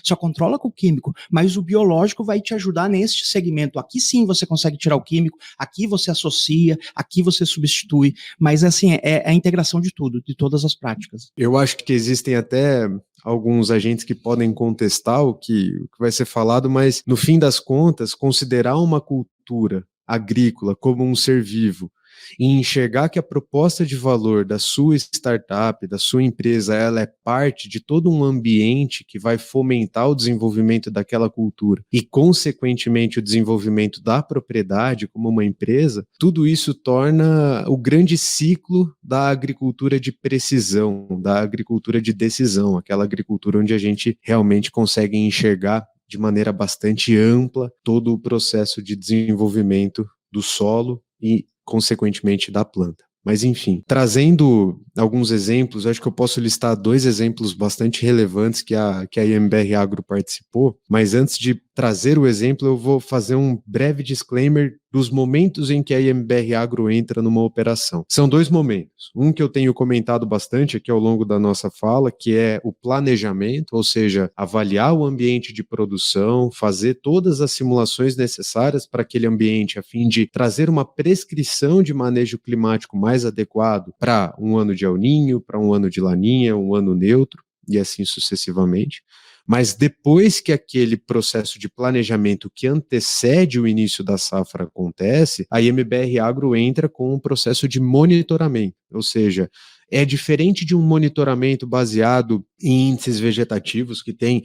só controla com o químico, mas o biológico vai te ajudar neste segmento. Aqui sim você consegue tirar o químico, aqui você associa, aqui você substitui, mas assim, é a integração de tudo, de todas as práticas. Eu acho que existem até alguns agentes que podem contestar o que vai ser falado, mas no fim das contas, considerar uma cultura agrícola como um ser vivo e enxergar que a proposta de valor da sua startup, da sua empresa, ela é parte de todo um ambiente que vai fomentar o desenvolvimento daquela cultura e, consequentemente, o desenvolvimento da propriedade como uma empresa, tudo isso torna o grande ciclo da agricultura de precisão, da agricultura de decisão, aquela agricultura onde a gente realmente consegue enxergar de maneira bastante ampla todo o processo de desenvolvimento do solo e, consequentemente, da planta. Mas, enfim, trazendo alguns exemplos, acho que eu posso listar 2 exemplos bastante relevantes que a IMBR Agro participou, mas antes de trazer o exemplo, eu vou fazer um breve disclaimer dos momentos em que a IMBR Agro entra numa operação. São 2 momentos. Um que eu tenho comentado bastante aqui ao longo da nossa fala, que é o planejamento, ou seja, avaliar o ambiente de produção, fazer todas as simulações necessárias para aquele ambiente, a fim de trazer uma prescrição de manejo climático mais adequado para um ano de El Niño, para um ano de Laninha, um ano neutro, e assim sucessivamente. Mas depois que aquele processo de planejamento que antecede o início da safra acontece, a IMBR Agro entra com um processo de monitoramento, ou seja, é diferente de um monitoramento baseado em índices vegetativos que tem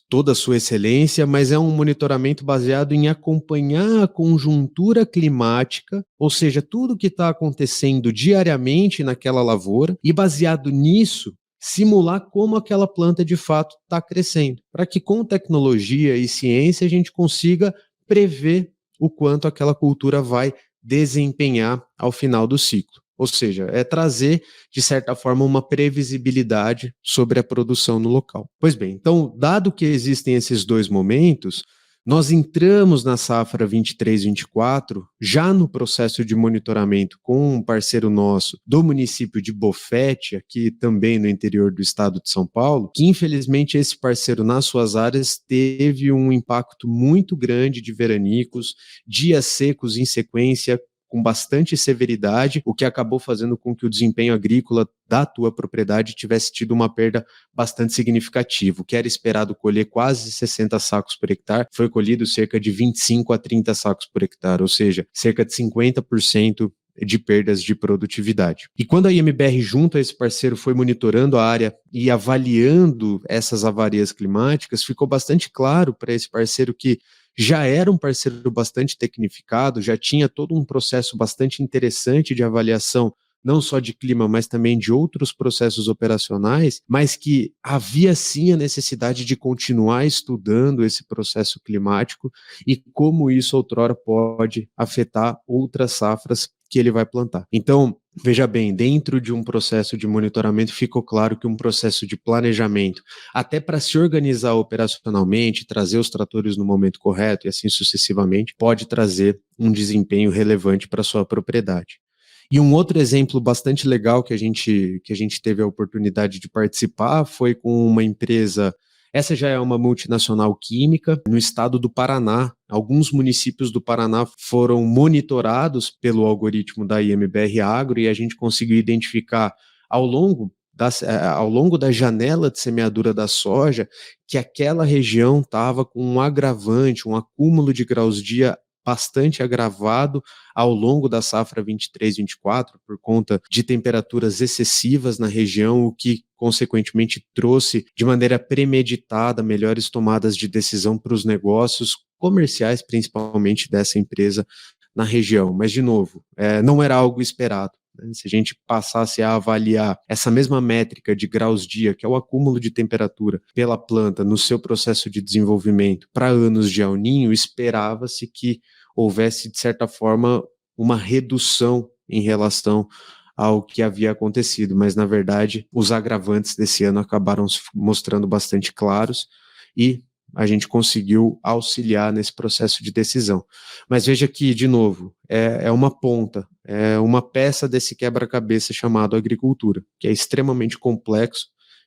toda a sua excelência, mas é um monitoramento baseado em acompanhar a conjuntura climática, ou seja, tudo que está acontecendo diariamente naquela lavoura, e baseado nisso, simular como aquela planta de fato está crescendo, para que com tecnologia e ciência a gente consiga prever o quanto aquela cultura vai desempenhar ao final do ciclo. Ou seja, é trazer, de certa forma, uma previsibilidade sobre a produção no local. Pois bem, então, dado que existem esses dois momentos, nós entramos na safra 23-24 já no processo de monitoramento com um parceiro nosso do município de Bofete, aqui também no interior do estado de São Paulo, que infelizmente esse parceiro nas suas áreas teve um impacto muito grande de veranicos, dias secos em sequência, com bastante severidade, o que acabou fazendo com que o desempenho agrícola da tua propriedade tivesse tido uma perda bastante significativa. O que era esperado colher quase 60 sacos por hectare, foi colhido cerca de 25 a 30 sacos por hectare, ou seja, cerca de 50% de perdas de produtividade. E quando a IMBR, junto a esse parceiro, foi monitorando a área e avaliando essas avarias climáticas, ficou bastante claro para esse parceiro que já era um parceiro bastante tecnificado, já tinha todo um processo bastante interessante de avaliação, não só de clima, mas também de outros processos operacionais, mas que havia sim a necessidade de continuar estudando esse processo climático e como isso outrora pode afetar outras safras que ele vai plantar. Então, veja bem, dentro de um processo de monitoramento ficou claro que um processo de planejamento, até para se organizar operacionalmente, trazer os tratores no momento correto e assim sucessivamente, pode trazer um desempenho relevante para a sua propriedade. E um outro exemplo bastante legal que a gente teve a oportunidade de participar foi com uma empresa. Essa já é uma multinacional química no estado do Paraná. Alguns municípios do Paraná foram monitorados pelo algoritmo da IMBR Agro e a gente conseguiu identificar ao longo da janela de semeadura da soja que aquela região estava com um agravante, um acúmulo de graus-dia bastante agravado ao longo da safra 23-24 por conta de temperaturas excessivas na região, o que consequentemente trouxe de maneira premeditada melhores tomadas de decisão para os negócios comerciais, principalmente dessa empresa na região. Mas, de novo, não era algo esperado. Se a gente passasse a avaliar essa mesma métrica de graus-dia, que é o acúmulo de temperatura pela planta no seu processo de desenvolvimento para anos de El Niño, esperava-se que houvesse, de certa forma, uma redução em relação ao que havia acontecido, mas, na verdade, os agravantes desse ano acabaram se mostrando bastante claros e a gente conseguiu auxiliar nesse processo de decisão. Mas veja que, de novo, é uma ponta, é uma peça desse quebra-cabeça chamado agricultura, que é extremamente complexo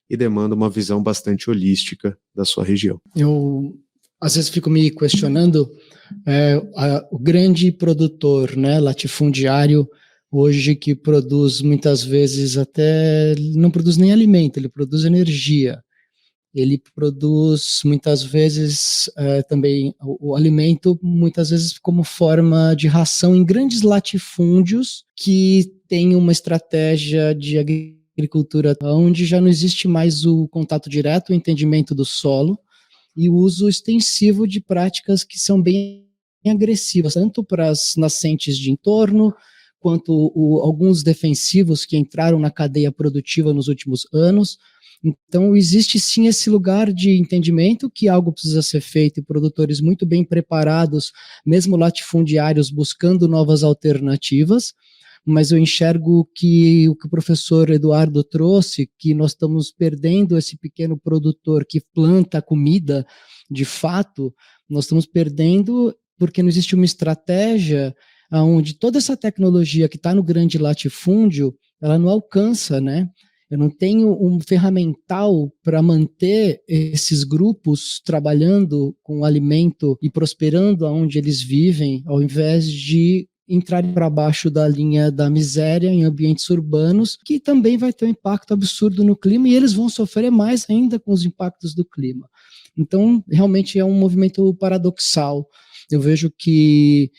e demanda uma visão bastante holística da sua região. Eu, às vezes, fico me questionando o grande produtor, né, latifundiário, hoje que produz muitas vezes até, não produz nem alimento, ele produz energia. Ele produz muitas vezes também o alimento, muitas vezes como forma de ração em grandes latifúndios que tem uma estratégia de agricultura onde já não existe mais o contato direto, o entendimento do solo e o uso extensivo de práticas que são bem agressivas, tanto para as nascentes de entorno, quanto alguns defensivos que entraram na cadeia produtiva nos últimos anos. Então, existe sim esse lugar de entendimento que algo precisa ser feito e produtores muito bem preparados, mesmo latifundiários, buscando novas alternativas, mas eu enxergo que o que o professor Eduardo trouxe, que nós estamos perdendo esse pequeno produtor que planta comida, de fato, nós estamos perdendo porque não existe uma estratégia onde toda essa tecnologia que está no grande latifúndio, ela não alcança, né? Eu não tenho um ferramental para manter esses grupos trabalhando com alimento e prosperando onde eles vivem, ao invés de entrarem para baixo da linha da miséria em ambientes urbanos, que também vai ter um impacto absurdo no clima e eles vão sofrer mais ainda com os impactos do clima. Então, realmente é um movimento paradoxal. Eu vejo que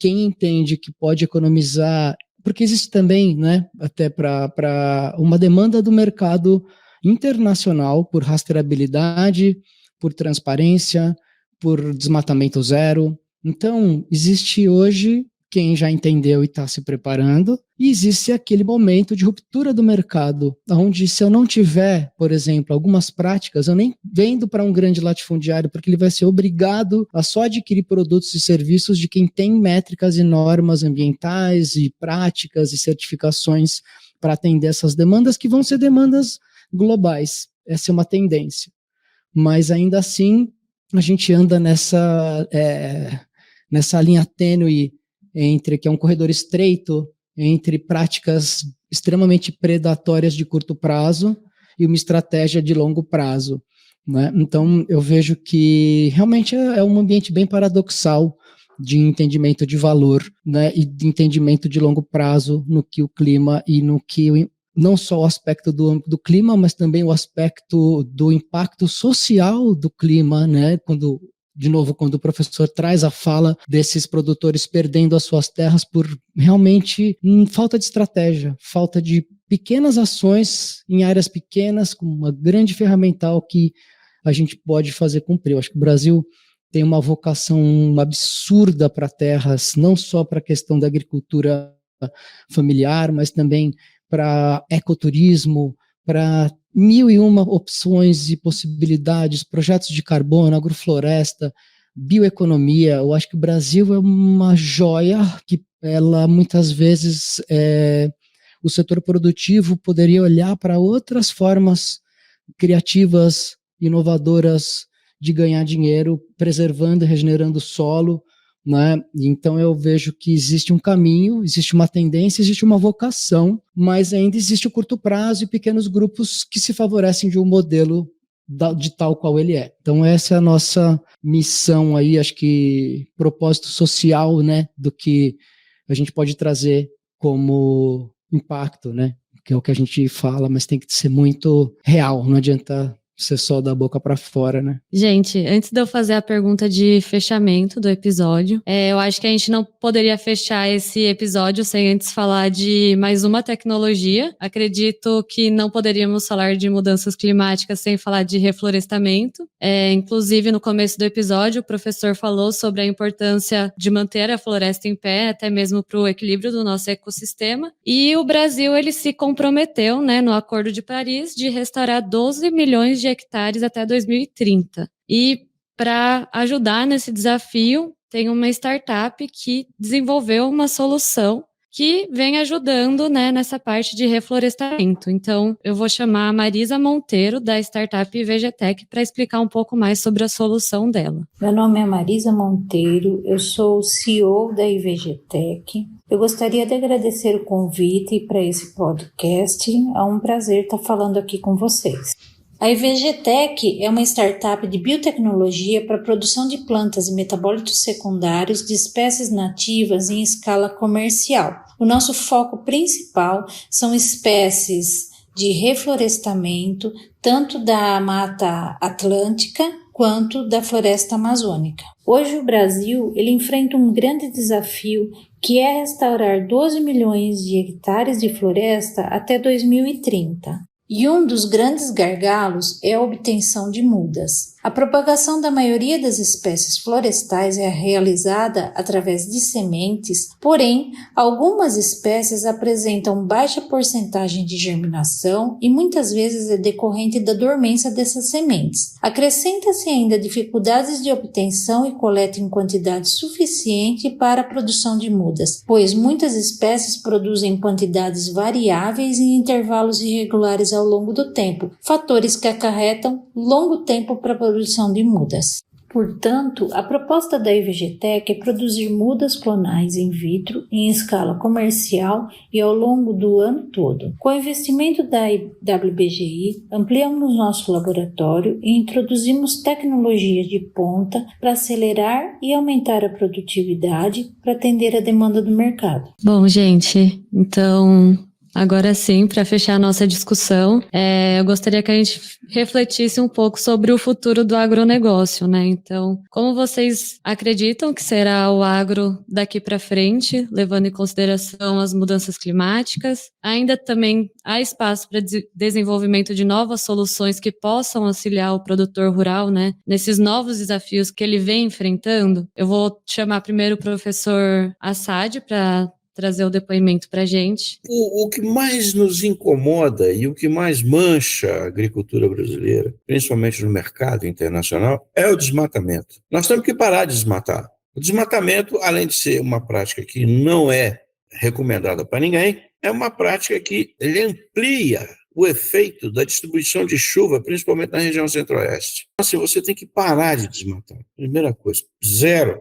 quem entende que pode economizar, porque existe também, né, até para uma demanda do mercado internacional por rastreabilidade, por transparência, por desmatamento zero. Então, existe hoje quem já entendeu e está se preparando, e existe aquele momento de ruptura do mercado, onde se eu não tiver, por exemplo, algumas práticas, eu nem vendo para um grande latifundiário, porque ele vai ser obrigado a só adquirir produtos e serviços de quem tem métricas e normas ambientais e práticas e certificações para atender essas demandas, que vão ser demandas globais. Essa é uma tendência. Mas ainda assim, a gente anda nessa linha tênue entre, que é um corredor estreito, entre práticas extremamente predatórias de curto prazo e uma estratégia de longo prazo, né? Então, eu vejo que realmente é um ambiente bem paradoxal de entendimento de valor, né, e de entendimento de longo prazo no que o clima e no que não só o aspecto do clima, mas também o aspecto do impacto social do clima, né, quando o professor traz a fala desses produtores perdendo as suas terras por realmente falta de estratégia, falta de pequenas ações em áreas pequenas, com uma grande ferramental que a gente pode fazer cumprir. Eu acho que o Brasil tem uma vocação absurda para terras, não só para a questão da agricultura familiar, mas também para ecoturismo, para 1001 opções e possibilidades, projetos de carbono, agrofloresta, bioeconomia. Eu acho que o Brasil é uma joia que ela muitas vezes o setor produtivo poderia olhar para outras formas criativas, inovadoras de ganhar dinheiro, preservando e regenerando o solo, né? Então eu vejo que existe um caminho, existe uma tendência, existe uma vocação, mas ainda existe o curto prazo e pequenos grupos que se favorecem de um modelo de tal qual ele é. Então essa é a nossa missão aí, acho que propósito social, né, do que a gente pode trazer como impacto, né, que é o que a gente fala, mas tem que ser muito real, não adianta ser só da boca para fora, né? Gente, antes de eu fazer a pergunta de fechamento do episódio, eu acho que a gente não poderia fechar esse episódio sem antes falar de mais uma tecnologia. Acredito que não poderíamos falar de mudanças climáticas sem falar de reflorestamento. Inclusive, no começo do episódio, o professor falou sobre a importância de manter a floresta em pé, até mesmo para o equilíbrio do nosso ecossistema. E o Brasil, ele se comprometeu, né, no Acordo de Paris, de restaurar 12 milhões de hectares até 2030. E para ajudar nesse desafio, tem uma startup que desenvolveu uma solução que vem ajudando, né, nessa parte de reflorestamento. Então, eu vou chamar a Marisa Monteiro, da startup Vegetec, para explicar um pouco mais sobre a solução dela. Meu nome é Marisa Monteiro, eu sou o CEO da Vegetec. Eu gostaria de agradecer o convite para esse podcast. É um prazer estar falando aqui com vocês. A Vegetec é uma startup de biotecnologia para a produção de plantas e metabólitos secundários de espécies nativas em escala comercial. O nosso foco principal são espécies de reflorestamento, tanto da Mata Atlântica quanto da Floresta Amazônica. Hoje o Brasil ele enfrenta um grande desafio, que é restaurar 12 milhões de hectares de floresta até 2030. E um dos grandes gargalos é a obtenção de mudas. A propagação da maioria das espécies florestais é realizada através de sementes, porém, algumas espécies apresentam baixa porcentagem de germinação e muitas vezes é decorrente da dormência dessas sementes. Acrescenta-se ainda dificuldades de obtenção e coleta em quantidade suficiente para a produção de mudas, pois muitas espécies produzem quantidades variáveis em intervalos irregulares ao longo do tempo, fatores que acarretam longo tempo para a produção de mudas. Portanto, a proposta da Vegetec é produzir mudas clonais in vitro em escala comercial e ao longo do ano todo. Com o investimento da WBGI, ampliamos nosso laboratório e introduzimos tecnologias de ponta para acelerar e aumentar a produtividade para atender a demanda do mercado. Bom, gente, então Agora sim, para fechar a nossa discussão, eu gostaria que a gente refletisse um pouco sobre o futuro do agronegócio, né? Então, como vocês acreditam que será o agro daqui para frente, levando em consideração as mudanças climáticas? Ainda também há espaço para desenvolvimento de novas soluções que possam auxiliar o produtor rural, né? Nesses novos desafios que ele vem enfrentando. Eu vou chamar primeiro o professor Assad para trazer o depoimento para a gente. O que mais nos incomoda e o que mais mancha a agricultura brasileira, principalmente no mercado internacional, é o desmatamento. Nós temos que parar de desmatar. O desmatamento, além de ser uma prática que não é recomendada para ninguém, é uma prática que ele amplia o efeito da distribuição de chuva, principalmente na região centro-oeste. Assim, você tem que parar de desmatar. Primeira coisa. Zero.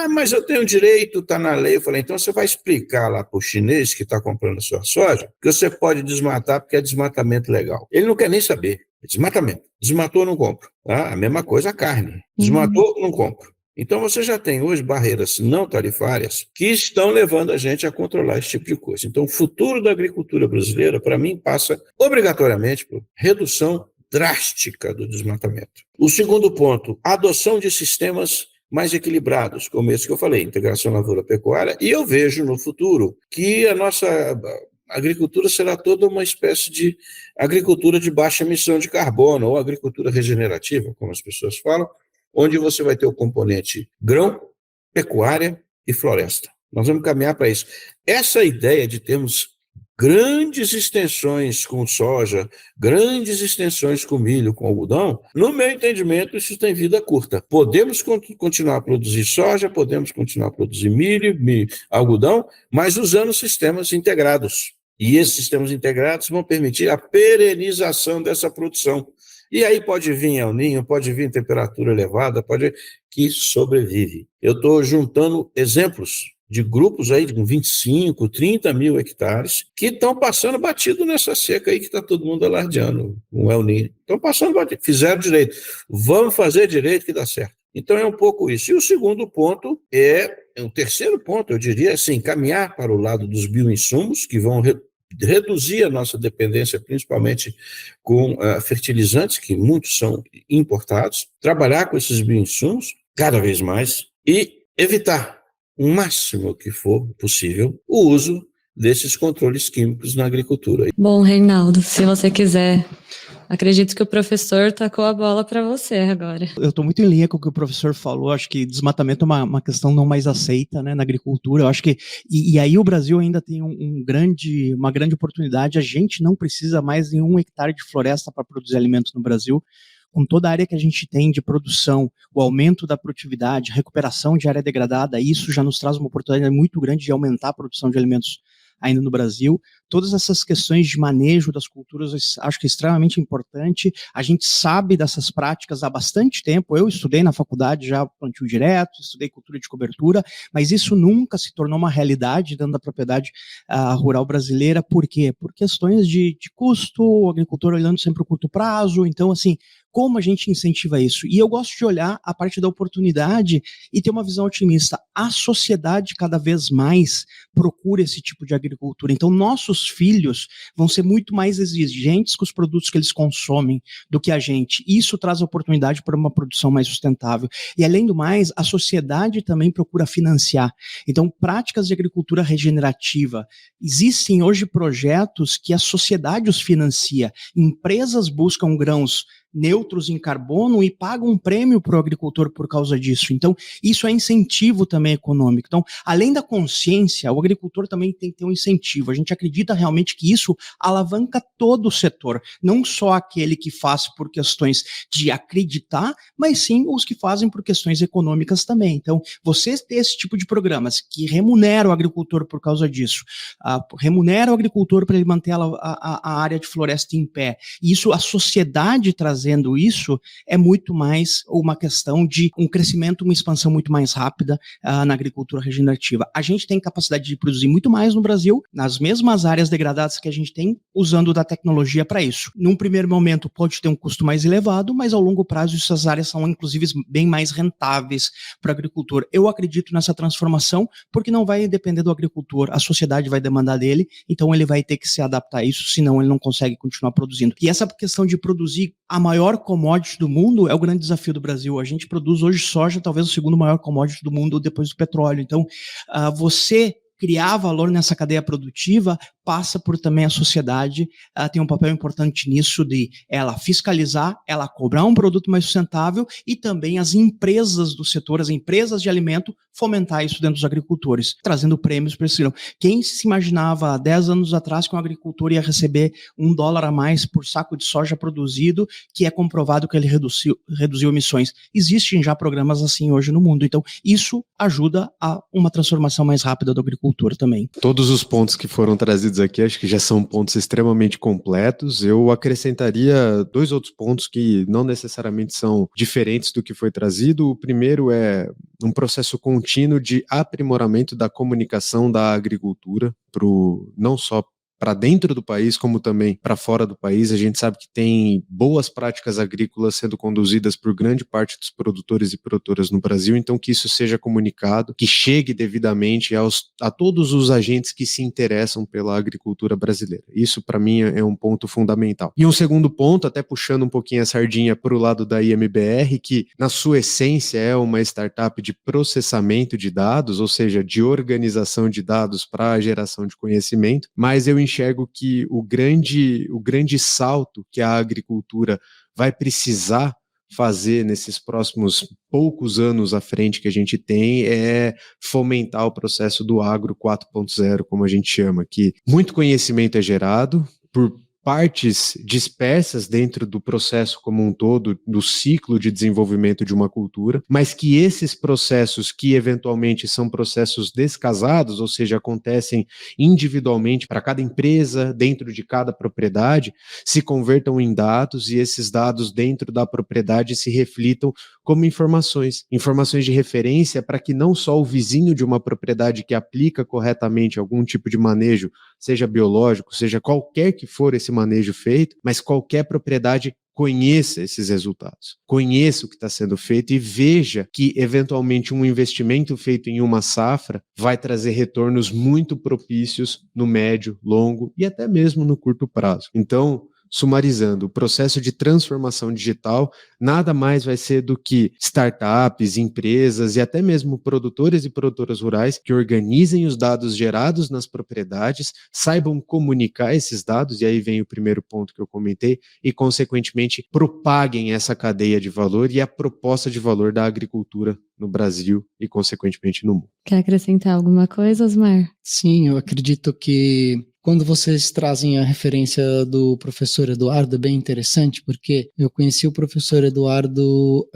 Mas eu tenho direito, está na lei. Eu falei, então você vai explicar lá para o chinês que está comprando a sua soja que você pode desmatar porque é desmatamento legal. Ele não quer nem saber. É desmatamento. Desmatou, não compro. A mesma coisa a carne. Desmatou, não compro. Então, você já tem hoje barreiras não tarifárias que estão levando a gente a controlar esse tipo de coisa. Então, o futuro da agricultura brasileira, para mim, passa obrigatoriamente por redução drástica do desmatamento. O segundo ponto, a adoção de sistemas mais equilibrados, como esse que eu falei, integração lavoura-pecuária, e eu vejo no futuro que a nossa agricultura será toda uma espécie de agricultura de baixa emissão de carbono, ou agricultura regenerativa, como as pessoas falam, onde você vai ter o componente grão, pecuária e floresta. Nós vamos caminhar para isso. Essa ideia de termos grandes extensões com soja, grandes extensões com milho, com algodão, no meu entendimento, isso tem vida curta. Podemos continuar a produzir soja, podemos continuar a produzir milho, algodão, mas usando sistemas integrados. E esses sistemas integrados vão permitir a perenização dessa produção. E aí pode vir El Niño, pode vir temperatura elevada, que sobrevive. Eu estou juntando exemplos de grupos aí com 25, 30 mil hectares que estão passando batido nessa seca aí que está todo mundo alardeando, com El Niño. Estão passando batido, fizeram direito. Vamos fazer direito que dá certo. Então é um pouco isso. E o segundo ponto o terceiro ponto, eu diria assim, caminhar para o lado dos bioinsumos, que vão reduzir a nossa dependência, principalmente com fertilizantes, que muitos são importados, trabalhar com esses bioinsumos cada vez mais e evitar o máximo que for possível o uso desses controles químicos na agricultura. Bom, Reinaldo, se você quiser, acredito que o professor tacou a bola para você agora. Eu estou muito em linha com o que o professor falou. Acho que desmatamento é uma questão não mais aceita, né, na agricultura. Eu acho que e aí o Brasil ainda tem uma grande oportunidade. A gente não precisa mais de 1 hectare de floresta para produzir alimentos no Brasil. Com toda a área que a gente tem de produção, o aumento da produtividade, recuperação de área degradada, isso já nos traz uma oportunidade muito grande de aumentar a produção de alimentos ainda no Brasil. Todas essas questões de manejo das culturas, acho que é extremamente importante. A gente sabe dessas práticas há bastante tempo. Eu estudei na faculdade já plantio direto, estudei cultura de cobertura, mas isso nunca se tornou uma realidade dentro da propriedade rural brasileira. Por quê? Por questões de custo, o agricultor olhando sempre o curto prazo. Então, assim, como a gente incentiva isso? E eu gosto de olhar a parte da oportunidade e ter uma visão otimista. A sociedade cada vez mais procura esse tipo de agricultura. Então, nossos filhos vão ser muito mais exigentes com os produtos que eles consomem do que a gente. Isso traz oportunidade para uma produção mais sustentável. E, além do mais, a sociedade também procura financiar. Então, práticas de agricultura regenerativa. Existem hoje projetos que a sociedade os financia. Empresas buscam grãos neutros em carbono e pagam um prêmio para o agricultor por causa disso. Então, isso é incentivo também econômico. Então, além da consciência, o agricultor também tem que ter um incentivo. A gente acredita realmente que isso alavanca todo o setor, não só aquele que faz por questões de acreditar, mas sim os que fazem por questões econômicas também. Então, você ter esse tipo de programas que remuneram o agricultor por causa disso, remunera o agricultor para ele manter a área de floresta em pé, e isso a sociedade traz trazendo isso, é muito mais uma questão de um crescimento, uma expansão muito mais rápida na agricultura regenerativa. A gente tem capacidade de produzir muito mais no Brasil, nas mesmas áreas degradadas que a gente tem, usando da tecnologia para isso. Num primeiro momento pode ter um custo mais elevado, mas ao longo prazo essas áreas são inclusive bem mais rentáveis para o agricultor. Eu acredito nessa transformação porque não vai depender do agricultor, a sociedade vai demandar dele, então ele vai ter que se adaptar a isso, senão ele não consegue continuar produzindo. E essa questão de produzir a maior commodity do mundo é o grande desafio do Brasil. A gente produz hoje soja, talvez o segundo maior commodity do mundo depois do petróleo. Então, você criar valor nessa cadeia produtiva passa por também a sociedade tem um papel importante nisso de ela fiscalizar, ela cobrar um produto mais sustentável e também as empresas do setor, as empresas de alimento, fomentar isso dentro dos agricultores, trazendo prêmios para esse. Quem se imaginava há 10 anos atrás que um agricultor ia receber $1 a mais por saco de soja produzido, que é comprovado que ele reduziu emissões? Existem já programas assim hoje no mundo, então isso ajuda a uma transformação mais rápida do agricultor também. Todos os pontos que foram trazidos aqui, acho que já são pontos extremamente completos. Eu acrescentaria 2 outros pontos que não necessariamente são diferentes do que foi trazido. O primeiro é um processo contínuo de aprimoramento da comunicação da agricultura, não só para dentro do país, como também para fora do país. A gente sabe que tem boas práticas agrícolas sendo conduzidas por grande parte dos produtores e produtoras no Brasil, então que isso seja comunicado, que chegue devidamente a todos os agentes que se interessam pela agricultura brasileira. Isso, para mim, é um ponto fundamental. E um segundo ponto, até puxando um pouquinho a sardinha para o lado da IMBR, que na sua essência é uma startup de processamento de dados, ou seja, de organização de dados para a geração de conhecimento, mas eu enxergo que o grande salto que a agricultura vai precisar fazer nesses próximos poucos anos à frente que a gente tem é fomentar o processo do agro 4.0, como a gente chama, que muito conhecimento é gerado por partes dispersas dentro do processo como um todo, do ciclo de desenvolvimento de uma cultura, mas que esses processos que eventualmente são processos descasados, ou seja, acontecem individualmente para cada empresa, dentro de cada propriedade, se convertam em dados e esses dados dentro da propriedade se reflitam como informações de referência para que não só o vizinho de uma propriedade que aplica corretamente algum tipo de manejo, seja biológico, seja qualquer que for esse manejo feito, mas qualquer propriedade conheça esses resultados, conheça o que está sendo feito e veja que, eventualmente, um investimento feito em uma safra vai trazer retornos muito propícios no médio, longo e até mesmo no curto prazo. Então, sumarizando, o processo de transformação digital nada mais vai ser do que startups, empresas e até mesmo produtores e produtoras rurais que organizem os dados gerados nas propriedades, saibam comunicar esses dados, e aí vem o primeiro ponto que eu comentei, e consequentemente propaguem essa cadeia de valor e a proposta de valor da agricultura no Brasil e consequentemente no mundo. Quer acrescentar alguma coisa, Osmar? Sim, eu acredito que quando vocês trazem a referência do professor Eduardo, é bem interessante, porque eu conheci o professor Eduardo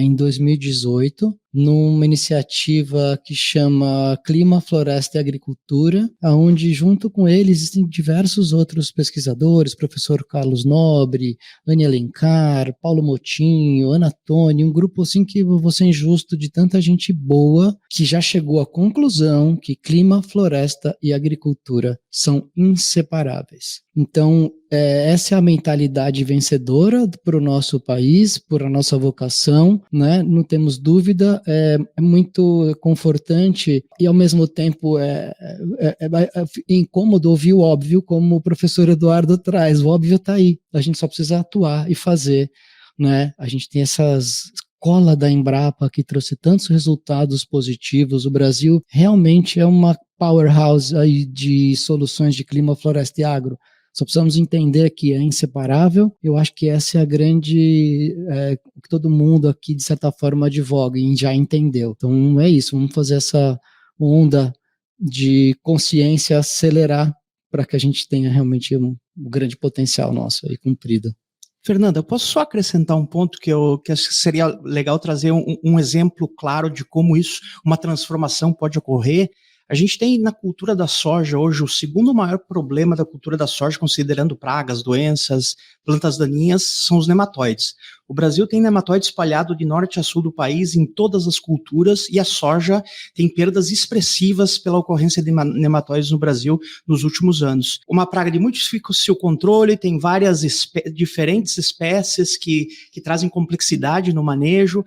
em 2018, numa iniciativa que chama Clima, Floresta e Agricultura, onde junto com ele existem diversos outros pesquisadores, professor Carlos Nobre, Anne Alencar, Paulo Motinho, Ana Toni, um grupo assim que eu vou ser injusto de tanta gente boa que já chegou à conclusão que clima, floresta e agricultura são inseparáveis. Então, essa é a mentalidade vencedora para o nosso país, por a nossa vocação, né? Não temos dúvida, é muito confortante e, ao mesmo tempo, é incômodo ouvir o óbvio, como o professor Eduardo traz. O óbvio está aí, a gente só precisa atuar e fazer, né? A gente tem essas cola da Embrapa que trouxe tantos resultados positivos. O Brasil realmente é uma powerhouse aí de soluções de clima, floresta e agro. Só precisamos entender que é inseparável. Eu acho que essa é a grande que todo mundo aqui, de certa forma, advoga e já entendeu. Então é isso, vamos fazer essa onda de consciência acelerar para que a gente tenha realmente um grande potencial nosso aí cumprido. Fernanda, eu posso só acrescentar um ponto que acho que seria legal trazer um exemplo claro de como uma transformação pode ocorrer. A gente tem na cultura da soja hoje o segundo maior problema da cultura da soja, considerando pragas, doenças, plantas daninhas, são os nematóides. O Brasil tem nematóide espalhado de norte a sul do país em todas as culturas e a soja tem perdas expressivas pela ocorrência de nematóides no Brasil nos últimos anos. Uma praga de muito difícil controle, tem várias diferentes espécies que trazem complexidade no manejo,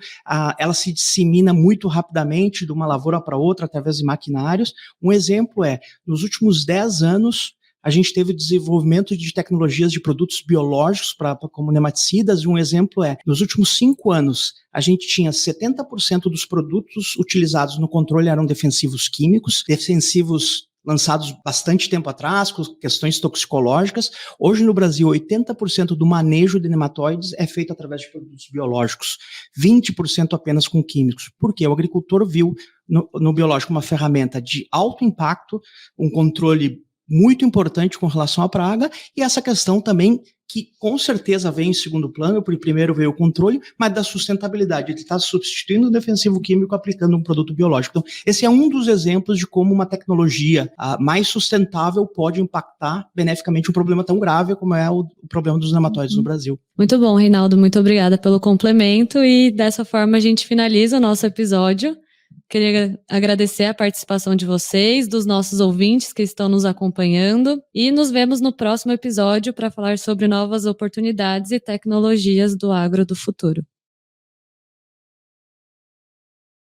ela se dissemina muito rapidamente de uma lavoura para outra através de maquinários. Um exemplo é, nos últimos 10 anos, a gente teve o desenvolvimento de tecnologias de produtos biológicos como nematicidas. Um exemplo é, nos últimos 5 anos, a gente tinha 70% dos produtos utilizados no controle eram defensivos químicos, defensivos lançados bastante tempo atrás, com questões toxicológicas. Hoje, no Brasil, 80% do manejo de nematóides é feito através de produtos biológicos, 20% apenas com químicos. Por quê? O agricultor viu no biológico uma ferramenta de alto impacto, um controle muito importante com relação à praga, e essa questão também que com certeza vem em segundo plano, porque primeiro veio o controle, mas da sustentabilidade, ele está substituindo o defensivo químico aplicando um produto biológico. Então, esse é um dos exemplos de como uma tecnologia mais sustentável pode impactar beneficamente um problema tão grave como é o problema dos nematóides no Brasil. Muito bom, Reinaldo, muito obrigada pelo complemento, e dessa forma a gente finaliza o nosso episódio. Queria agradecer a participação de vocês, dos nossos ouvintes que estão nos acompanhando, e nos vemos no próximo episódio para falar sobre novas oportunidades e tecnologias do agro do futuro.